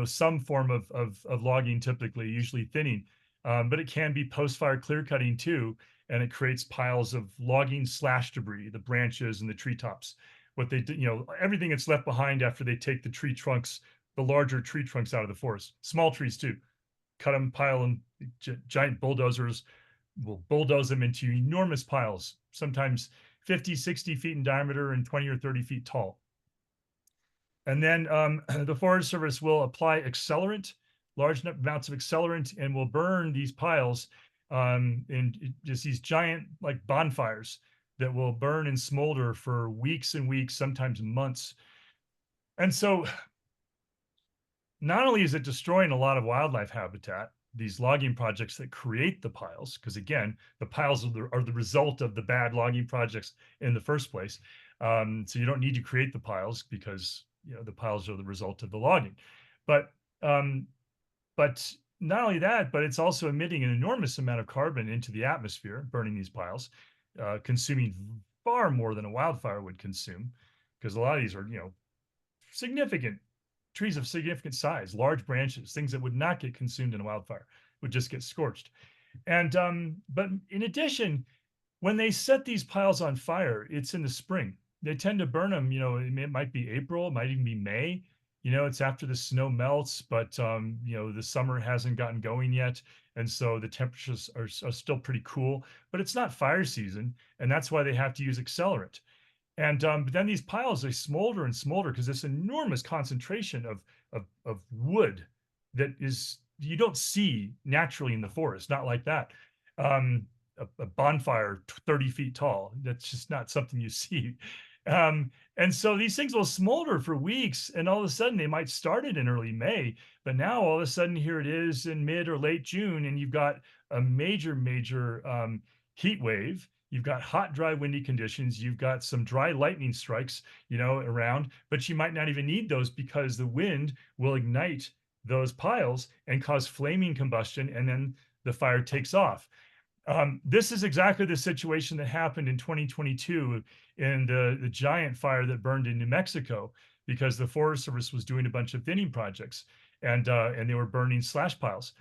some form of logging, typically, usually thinning, but it can be post-fire clear cutting too, and it creates piles of logging slash debris, the branches and the treetops. What they do, everything that's left behind after they take the tree trunks, the larger tree trunks out of the forest, small trees too, cut them, pile them, giant bulldozers will bulldoze them into enormous piles, sometimes 50, 60 feet in diameter and 20 or 30 feet tall. And then the Forest Service will apply accelerant, large amounts of accelerant, and will burn these piles in just these giant like bonfires that will burn and smolder for weeks and weeks, sometimes months. And so not only is it destroying a lot of wildlife habitat, these logging projects that create the piles, because again, the piles are the result of the bad logging projects in the first place. So you don't need to create the piles, because the piles are the result of the logging. But not only that, but it's also emitting an enormous amount of carbon into the atmosphere, burning these piles, consuming far more than a wildfire would consume, because a lot of these are significant trees of significant size, large branches, things that would not get consumed in a wildfire, would just get scorched. And but in addition, when they set these piles on fire, it's in the spring. They tend to burn them, it might be April, it might even be May. It's after the snow melts, but the summer hasn't gotten going yet, and so the temperatures are still pretty cool, but it's not fire season, and that's why they have to use accelerant. And but then these piles, they smolder and smolder because this enormous concentration of wood that is you don't see naturally in the forest, not like that. A bonfire 30 feet tall, that's just not something you see. And so these things will smolder for weeks, and all of a sudden they might start it in early May, but now all of a sudden here it is in mid or late June, and you've got a major heat wave. You've got hot, dry, windy conditions. You've got some dry lightning strikes, around, but you might not even need those because the wind will ignite those piles and cause flaming combustion, and then the fire takes off. This is exactly the situation that happened in 2022 in the giant fire that burned in New Mexico, because the Forest Service was doing a bunch of thinning projects, and they were burning slash piles.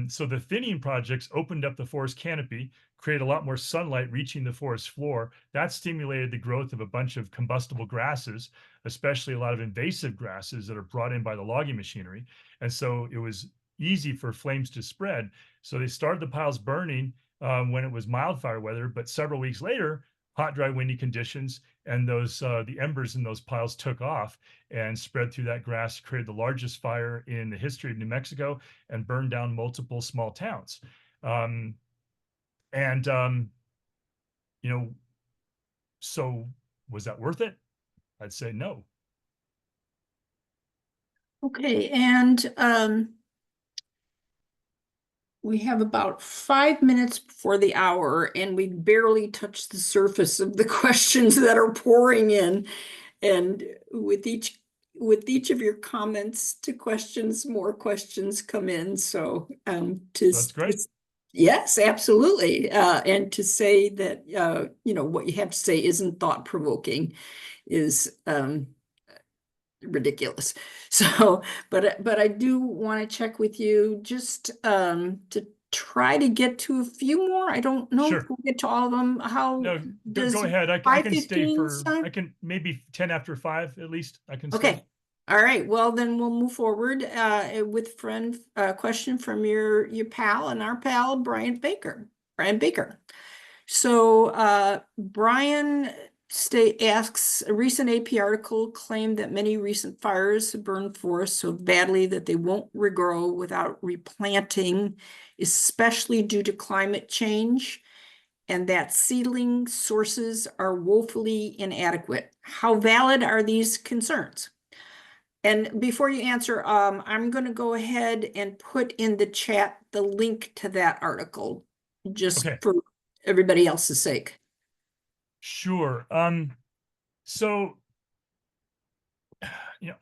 So the thinning projects opened up the forest canopy, created a lot more sunlight reaching the forest floor. That stimulated the growth of a bunch of combustible grasses, especially a lot of invasive grasses that are brought in by the logging machinery. And so it was easy for flames to spread. So they started the piles burning when it was mild fire weather, but several weeks later, hot, dry, windy conditions, and those the embers in those piles took off and spread through that grass, created the largest fire in the history of New Mexico, and burned down multiple small towns. Um, and you know, so was that worth it? I'd say no. Okay, and we have about 5 minutes before the hour, and we barely touched the surface of the questions that are pouring in. And with each of your comments to questions, more questions come in. So That's great. yes, absolutely. And to say that what you have to say isn't thought-provoking is ridiculous. So, but I do want to check with you just to try to get to a few more. I don't know if Sure. we'll get to all of them. How No, does go ahead. I can stay 5:15 for, sound? I can maybe 10 after 5 at least. I can stay. Okay. All right. Well, then we'll move forward with question from your pal and our pal Brian Baker. So Brian asks, a recent AP article claimed that many recent fires have burned forests so badly that they won't regrow without replanting, especially due to climate change, and that seedling sources are woefully inadequate. How valid are these concerns? And before you answer, I'm going to go ahead and put in the chat the link to that article, just Okay. for everybody else's sake. Sure. So,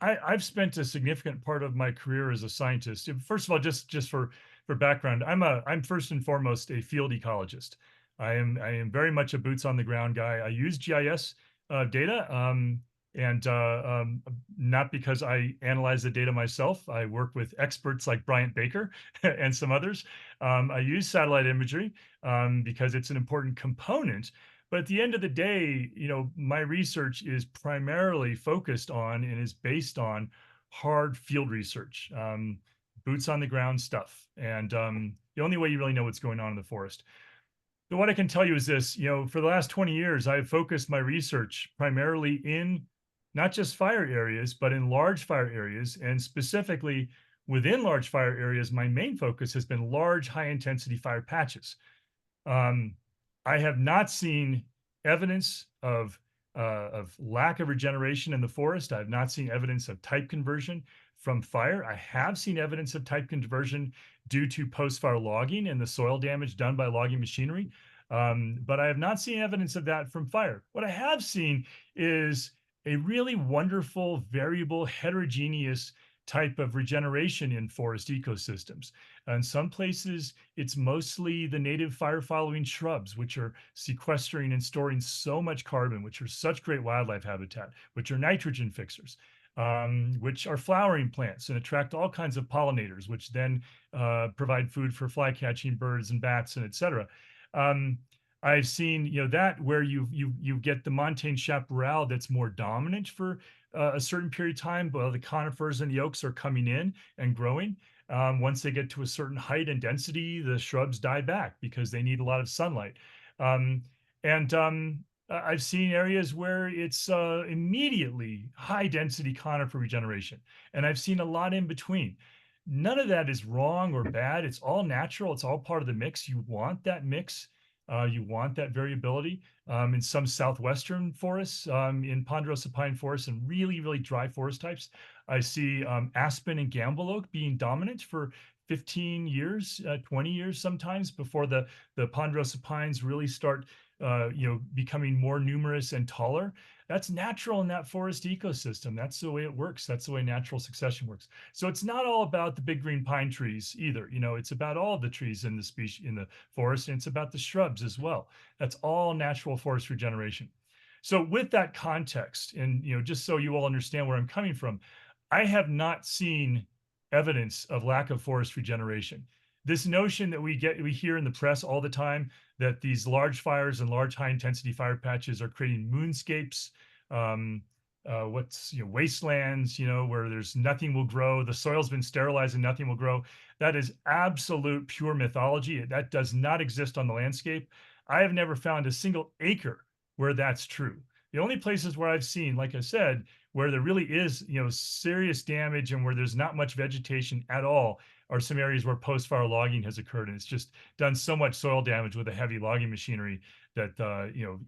I've spent a significant part of my career as a scientist. First of all, just for background, I'm first and foremost a field ecologist. I am very much a boots on the ground guy. I use GIS data, and not because I analyze the data myself. I work with experts like Bryant Baker and some others. I use satellite imagery because it's an important component. But at the end of the day, my research is primarily focused on and is based on hard field research, boots on the ground stuff. And the only way you really know what's going on in the forest. But what I can tell you is this, for the last 20 years, I've focused my research primarily in not just fire areas, but in large fire areas. And specifically within large fire areas, my main focus has been large, high intensity fire patches. I have not seen evidence of lack of regeneration in the forest. I have not seen evidence of type conversion from fire. I have seen evidence of type conversion due to post-fire logging and the soil damage done by logging machinery. But I have not seen evidence of that from fire. What I have seen is a really wonderful, variable, heterogeneous type of regeneration in forest ecosystems. In some places, it's mostly the native fire-following shrubs, which are sequestering and storing so much carbon, which are such great wildlife habitat, which are nitrogen fixers, which are flowering plants and attract all kinds of pollinators, which then provide food for fly-catching birds and bats and et cetera. I've seen, that where you get the montane chaparral that's more dominant for a certain period of time, but the conifers and the oaks are coming in and growing. Once they get to a certain height and density, the shrubs die back because they need a lot of sunlight. I've seen areas where it's immediately high density conifer regeneration, and I've seen a lot in between. None of that is wrong or bad. It's all natural. It's all part of the mix. You want that mix. You want that variability. In some southwestern forests, in ponderosa pine forests and really, really dry forest types, I see aspen and gamble oak being dominant for 15 years, 20 years sometimes before the ponderosa pines really start becoming more numerous and taller. That's natural in that forest ecosystem. That's the way it works. That's the way natural succession works. So it's not all about the big green pine trees either. It's about all the trees in the species in the forest, and it's about the shrubs as well. That's all natural forest regeneration. So with that context, and just so you all understand where I'm coming from, I have not seen evidence of lack of forest regeneration. This notion that we hear in the press all the time that these large fires and large high intensity fire patches are creating moonscapes, wastelands, where there's nothing will grow, the soil's been sterilized and nothing will grow. That is absolute pure mythology. That does not exist on the landscape. I have never found a single acre where that's true. The only places where I've seen, like I said, where there really is, serious damage and where there's not much vegetation at all are some areas where post-fire logging has occurred. And it's just done so much soil damage with the heavy logging machinery that,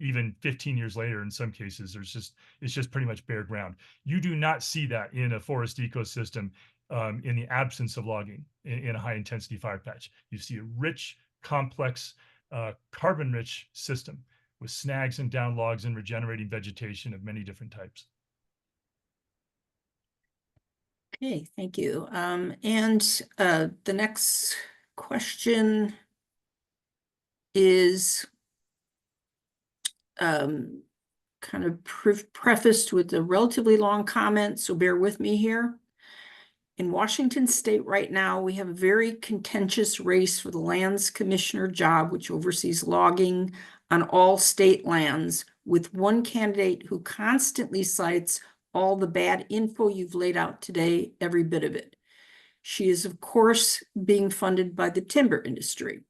even 15 years later, in some cases, it's just pretty much bare ground. You do not see that in a forest ecosystem in the absence of logging in a high intensity fire patch. You see a rich, complex, carbon-rich system with snags and down logs and regenerating vegetation of many different types. Okay, thank you. And the next question is kind of prefaced with a relatively long comment, so bear with me here. In Washington state right now, we have a very contentious race for the lands commissioner job, which oversees logging on all state lands, with one candidate who constantly cites all the bad info you've laid out today, every bit of it. She is, of course, being funded by the timber industry.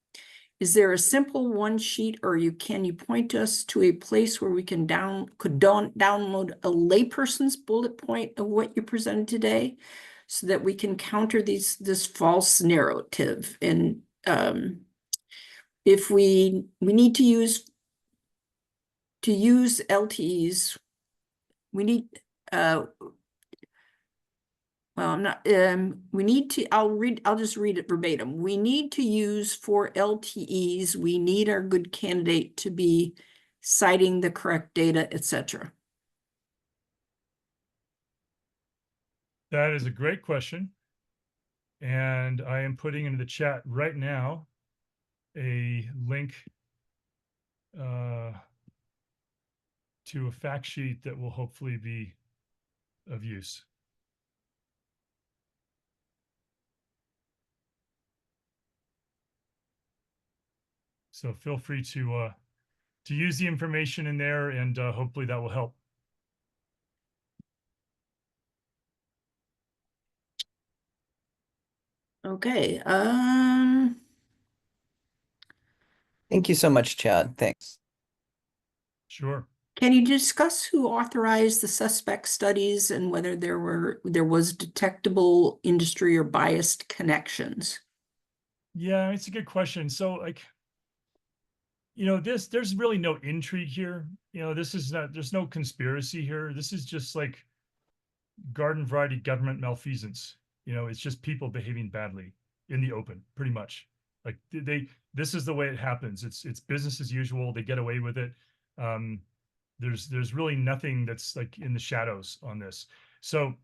Is there a simple one sheet, or can you point us to a place where we can download a layperson's bullet point of what you presented today, so that we can counter this false narrative? And if we need to use LTEs, we need well, I'm not, we need to, I'll just read it verbatim. We need to use for LTEs, we need our good candidate to be citing the correct data, etc. That is a great question. And I am putting into the chat right now a link to a fact sheet that will hopefully be of use. So feel free to use the information in there, and hopefully that will help. Okay. Thank you so much, Chad. Thanks. Sure. Can you discuss who authorized the suspect studies and whether there was detectable industry or biased connections? Yeah, it's a good question. So, like, there's really no intrigue here. There's no conspiracy here. This is just like garden variety government malfeasance. It's just people behaving badly in the open, pretty much. Like this is the way it happens. It's business as usual. They get away with it. There's really nothing that's like in the shadows on this. So,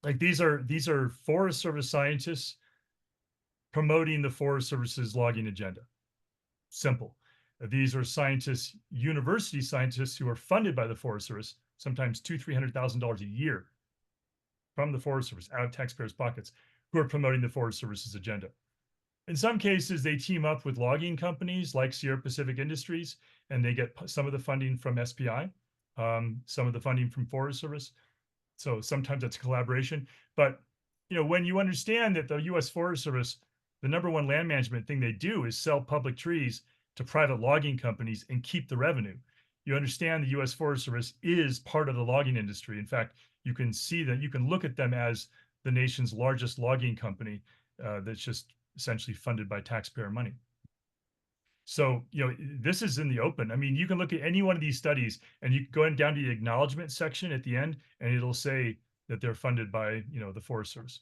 like, these are Forest Service scientists promoting the Forest Service's logging agenda. Simple. These are scientists, university scientists, who are funded by the Forest Service, sometimes $200,000-$300,000 a year from the Forest Service out of taxpayers' pockets, who are promoting the Forest Service's agenda. In some cases, they team up with logging companies like Sierra Pacific Industries, and they get some of the funding from SPI, some of the funding from Forest Service. So sometimes it's a collaboration. But when you understand that the U.S. Forest Service, the #1 land management thing they do is sell public trees to private logging companies and keep the revenue, you understand the U.S. Forest Service is part of the logging industry. In fact, you can see that, you can look at them as the nation's largest logging company that's just essentially funded by taxpayer money. So, this is in the open. I mean, you can look at any one of these studies and you go down to the acknowledgement section at the end, and it'll say that they're funded by, the Forest Service.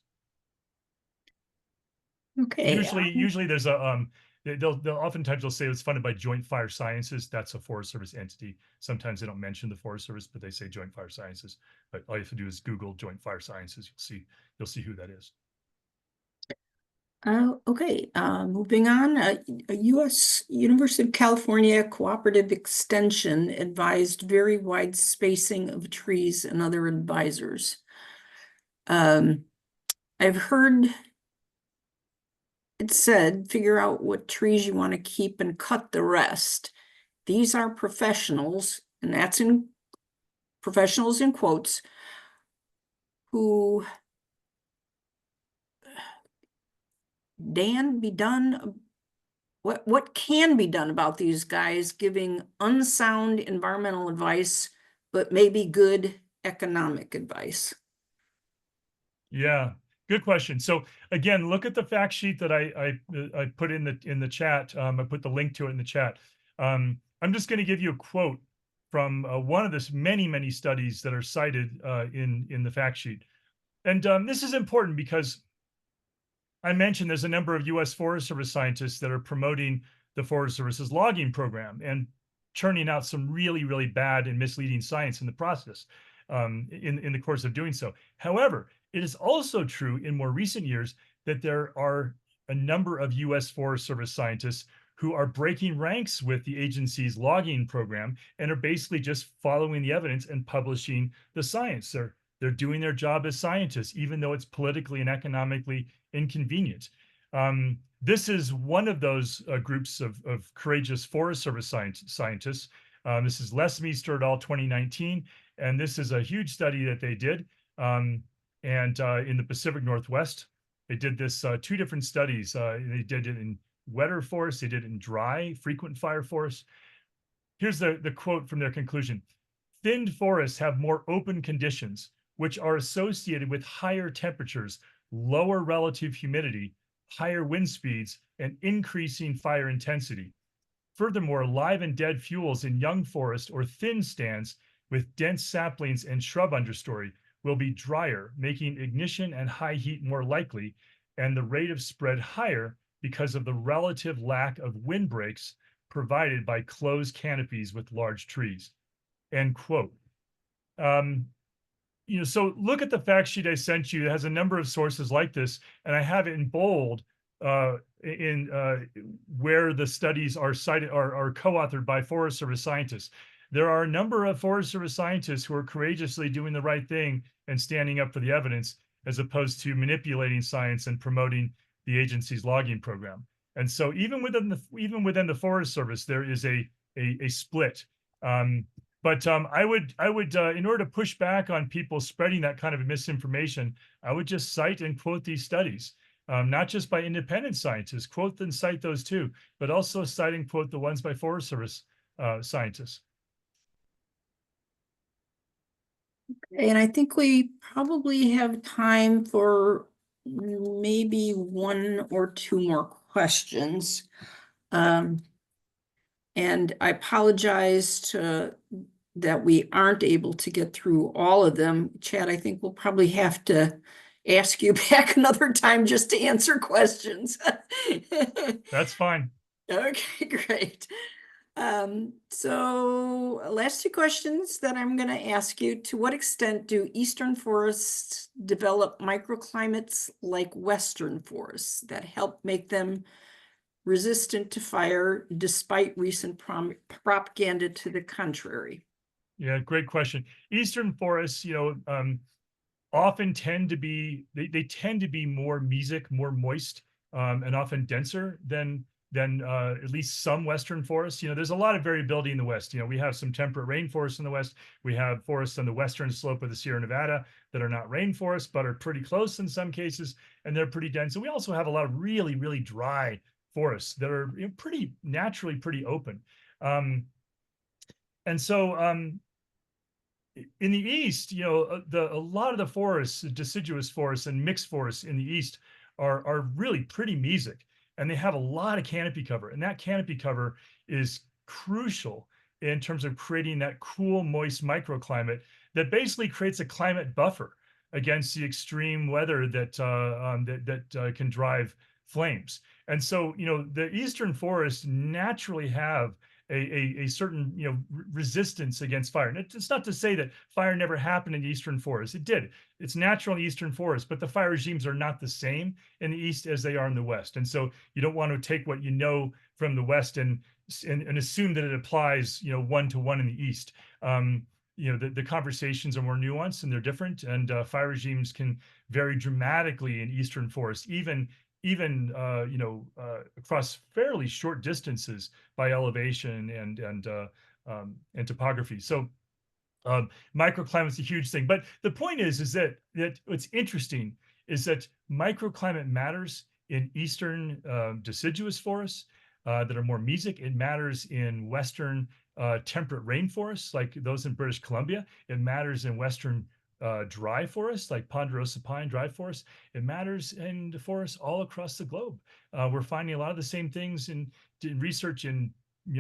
Okay. Usually there's a they'll oftentimes they'll say it's funded by Joint Fire Sciences. That's a Forest Service entity. Sometimes they don't mention the Forest Service, but they say Joint Fire Sciences. But all you have to do is Google Joint Fire Sciences. You'll see who that is. Okay, moving on, a U.S. University of California Cooperative Extension advised very wide spacing of trees and other advisors. I've heard it said, figure out what trees you want to keep and cut the rest. These are professionals, and that's in professionals in quotes, who what can be done about these guys giving unsound environmental advice, but maybe good economic advice? Yeah, good question. So again, look at the fact sheet that I put in the chat. I put the link to it in the chat. I'm just going to give you a quote from one of the many studies that are cited in the fact sheet. And this is important because I mentioned there's a number of U.S. Forest Service scientists that are promoting the Forest Service's logging program and churning out some really bad and misleading science in the process in the course of doing so. However, it is also true in more recent years that there are a number of U.S. Forest Service scientists who are breaking ranks with the agency's logging program and are basically just following the evidence and publishing the science. They're doing their job as scientists, even though it's politically and economically inconvenient. This is one of those groups of courageous Forest Service scientists. This is Lesmeister et al. 2019, and this is a huge study that they did. And in the Pacific Northwest, they did this 2 different studies. They did it in wetter forests, they did it in dry, frequent fire forests. Here's the quote from their conclusion. Thinned forests have more open conditions, which are associated with higher temperatures, lower relative humidity, higher wind speeds, and increasing fire intensity. Furthermore, live and dead fuels in young forest or thin stands with dense saplings and shrub understory will be drier, making ignition and high heat more likely, and the rate of spread higher because of the relative lack of windbreaks provided by closed canopies with large trees. End quote. So look at the fact sheet I sent you. It has a number of sources like this, and I have it in bold where the studies are cited are co-authored by Forest Service scientists. There are a number of Forest Service scientists who are courageously doing the right thing and standing up for the evidence, as opposed to manipulating science and promoting the agency's logging program. And so even within the Forest Service, there is a split. But I would, in order to push back on people spreading that kind of misinformation, I would just cite and quote these studies, not just by independent scientists, quote and cite those too, but also cite and quote the ones by Forest Service scientists. And I think we probably have time for maybe 1 or 2 more questions. And I apologize that we aren't able to get through all of them. Chad, I think we'll probably have to ask you back another time just to answer questions. That's fine. Okay, great. So last 2 questions that I'm going to ask you. To what extent do eastern forests develop microclimates like western forests that help make them resistant to fire despite recent propaganda to the contrary? Yeah, great question. Eastern forests, often tend to be, they tend to be more mesic, more moist, and often denser than at least some Western forests. There's a lot of variability in the West. We have some temperate rainforests in the West. We have forests on the western slope of the Sierra Nevada that are not rainforests, but are pretty close in some cases, and they're pretty dense. And we also have a lot of really dry forests that are pretty naturally pretty open. And so in the East, a lot of the forests, deciduous forests and mixed forests in the East are really pretty mesic. And they have a lot of canopy cover, and that canopy cover is crucial in terms of creating that cool, moist microclimate that basically creates a climate buffer against the extreme weather that can drive flames. And so, the eastern forests naturally have a certain, resistance against fire. And it's not to say that fire never happened in the eastern forest. It did. It's natural in the eastern forest, but the fire regimes are not the same in the east as they are in the west. And so you don't want to take what you know from the west and assume that it applies, 1-to-1 in the east. The conversations are more nuanced and they're different, and fire regimes can vary dramatically in eastern forests, even across fairly short distances by elevation and topography. So microclimate's a huge thing. But the point is that what's interesting is that microclimate matters in eastern deciduous forests that are more mesic. It matters in western temperate rainforests like those in British Columbia. It matters in western dry forests like ponderosa pine dry forests. It matters in the forests all across the globe. We're finding a lot of the same things in research in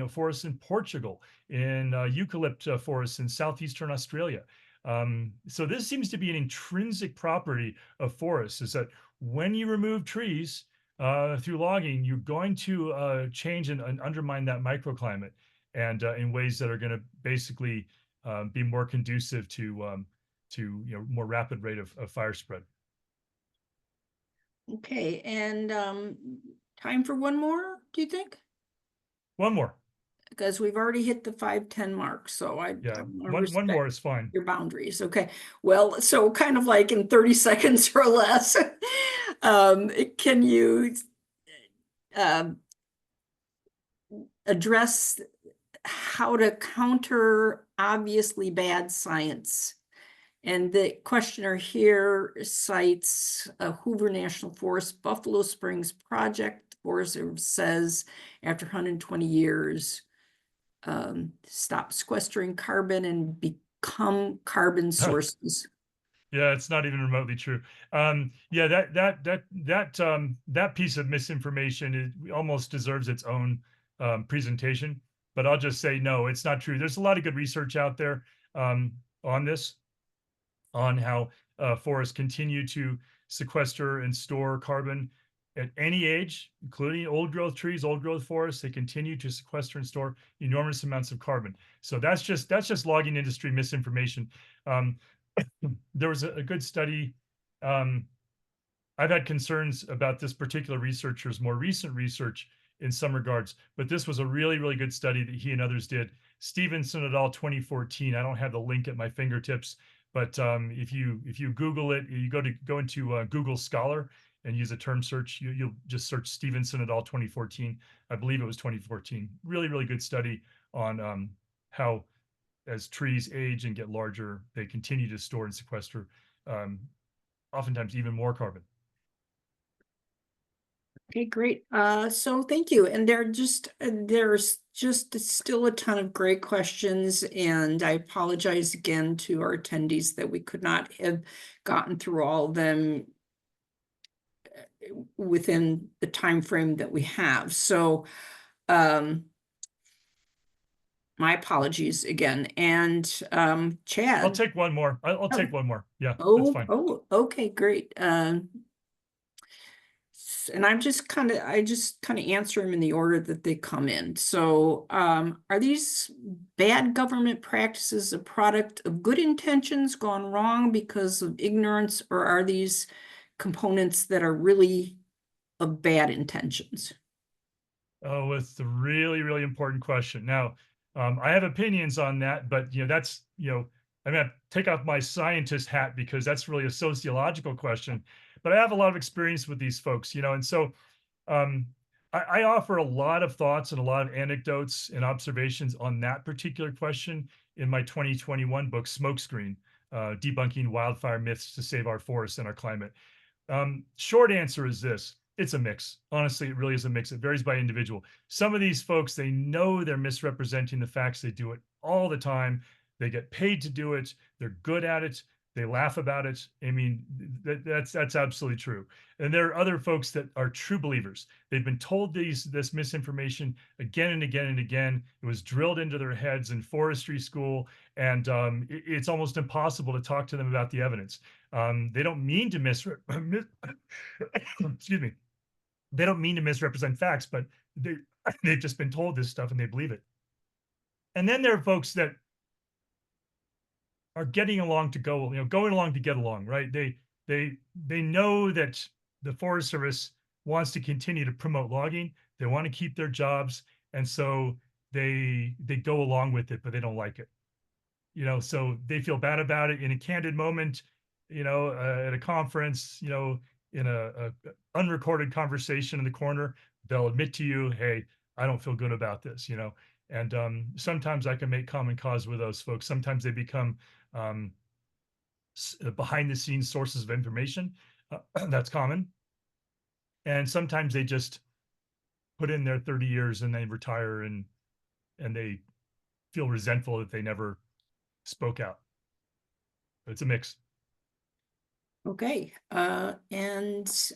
forests in Portugal, in eucalypt forests in southeastern Australia. So this seems to be an intrinsic property of forests, is that when you remove trees through logging, you're going to change and undermine that microclimate, and in ways that are going to basically be more conducive to more rapid rate of fire spread. Okay, and time for one more, do you think? One more. Because we've already hit the 5:10 mark, so Yeah, wanna one more respect is fine. your boundaries. Okay, well, so kind of like in 30 seconds or less, can you address how to counter obviously bad science? And the questioner here cites Hoover National Forest, Buffalo Springs Project. Forest Service says after 120 years, stop sequestering carbon and become carbon sources. Yeah, it's not even remotely true. Yeah, that piece of misinformation almost deserves its own presentation. But I'll just say no, it's not true. There's a lot of good research out there on this, on how forests continue to sequester and store carbon at any age, including old growth trees, old growth forests. They continue to sequester and store enormous amounts of carbon. So that's just logging industry misinformation. There was a good study. I've had concerns about this particular researcher's more recent research in some regards, but this was a really, really good study that he and others did. Stevenson et al. 2014. I don't have the link at my fingertips, but if you Google it, you go into Google Scholar and use a term search, you'll just search Stevenson et al. 2014. I believe it was 2014. Really, really good study on how, as trees age and get larger, they continue to store and sequester oftentimes even more carbon. Okay, great. So thank you. And there's just still a ton of great questions, and I apologize again to our attendees that we could not have gotten through all of them within the time frame that we have. So my apologies again. And Chad. I'll take one more. I'll take one more. Yeah, that's Oh, fine. okay, great. And I just kind of answer them in the order that they come in. So are these bad government practices a product of good intentions gone wrong because of ignorance, or are these components that are really of bad intentions? Oh, it's a really, really important question. Now, I have opinions on that, but that's I'm gonna take off my scientist hat because that's really a sociological question. But I have a lot of experience with these folks, and so I offer a lot of thoughts and a lot of anecdotes and observations on that particular question in my 2021 book, Smokescreen, Debunking Wildfire Myths to Save Our Forests and Our Climate. Short answer is this. It's a mix. Honestly, it really is a mix. It varies by individual. Some of these folks, they know they're misrepresenting the facts. They do it all the time. They get paid to do it. They're good at it. They laugh about it. I mean, that's absolutely true. And there are other folks that are true believers. They've been told this misinformation again and again and again. It was drilled into their heads in forestry school, and it's almost impossible to talk to them about the evidence. They don't mean to excuse me. they don't mean to misrepresent facts, but they've just been told this stuff and they believe it. And then there are folks that are getting along to go, going along to get along, right? They know that the Forest Service wants to continue to promote logging. They want to keep their jobs, and so they go along with it, but they don't like it. So they feel bad about it in a candid moment, at a conference, in a unrecorded conversation in the corner, they'll admit to you, hey, I don't feel good about this, and sometimes I can make common cause with those folks. Sometimes they become behind the scenes sources of information. That's common. And sometimes they just put in their 30 years and they retire and they feel resentful that they never spoke out. It's a mix. Okay, and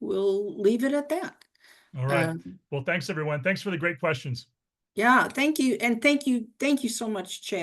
we'll leave it at that. All right. Um, Well, thanks everyone. Thanks for the great questions. Yeah, thank you. And thank you so much, Chad.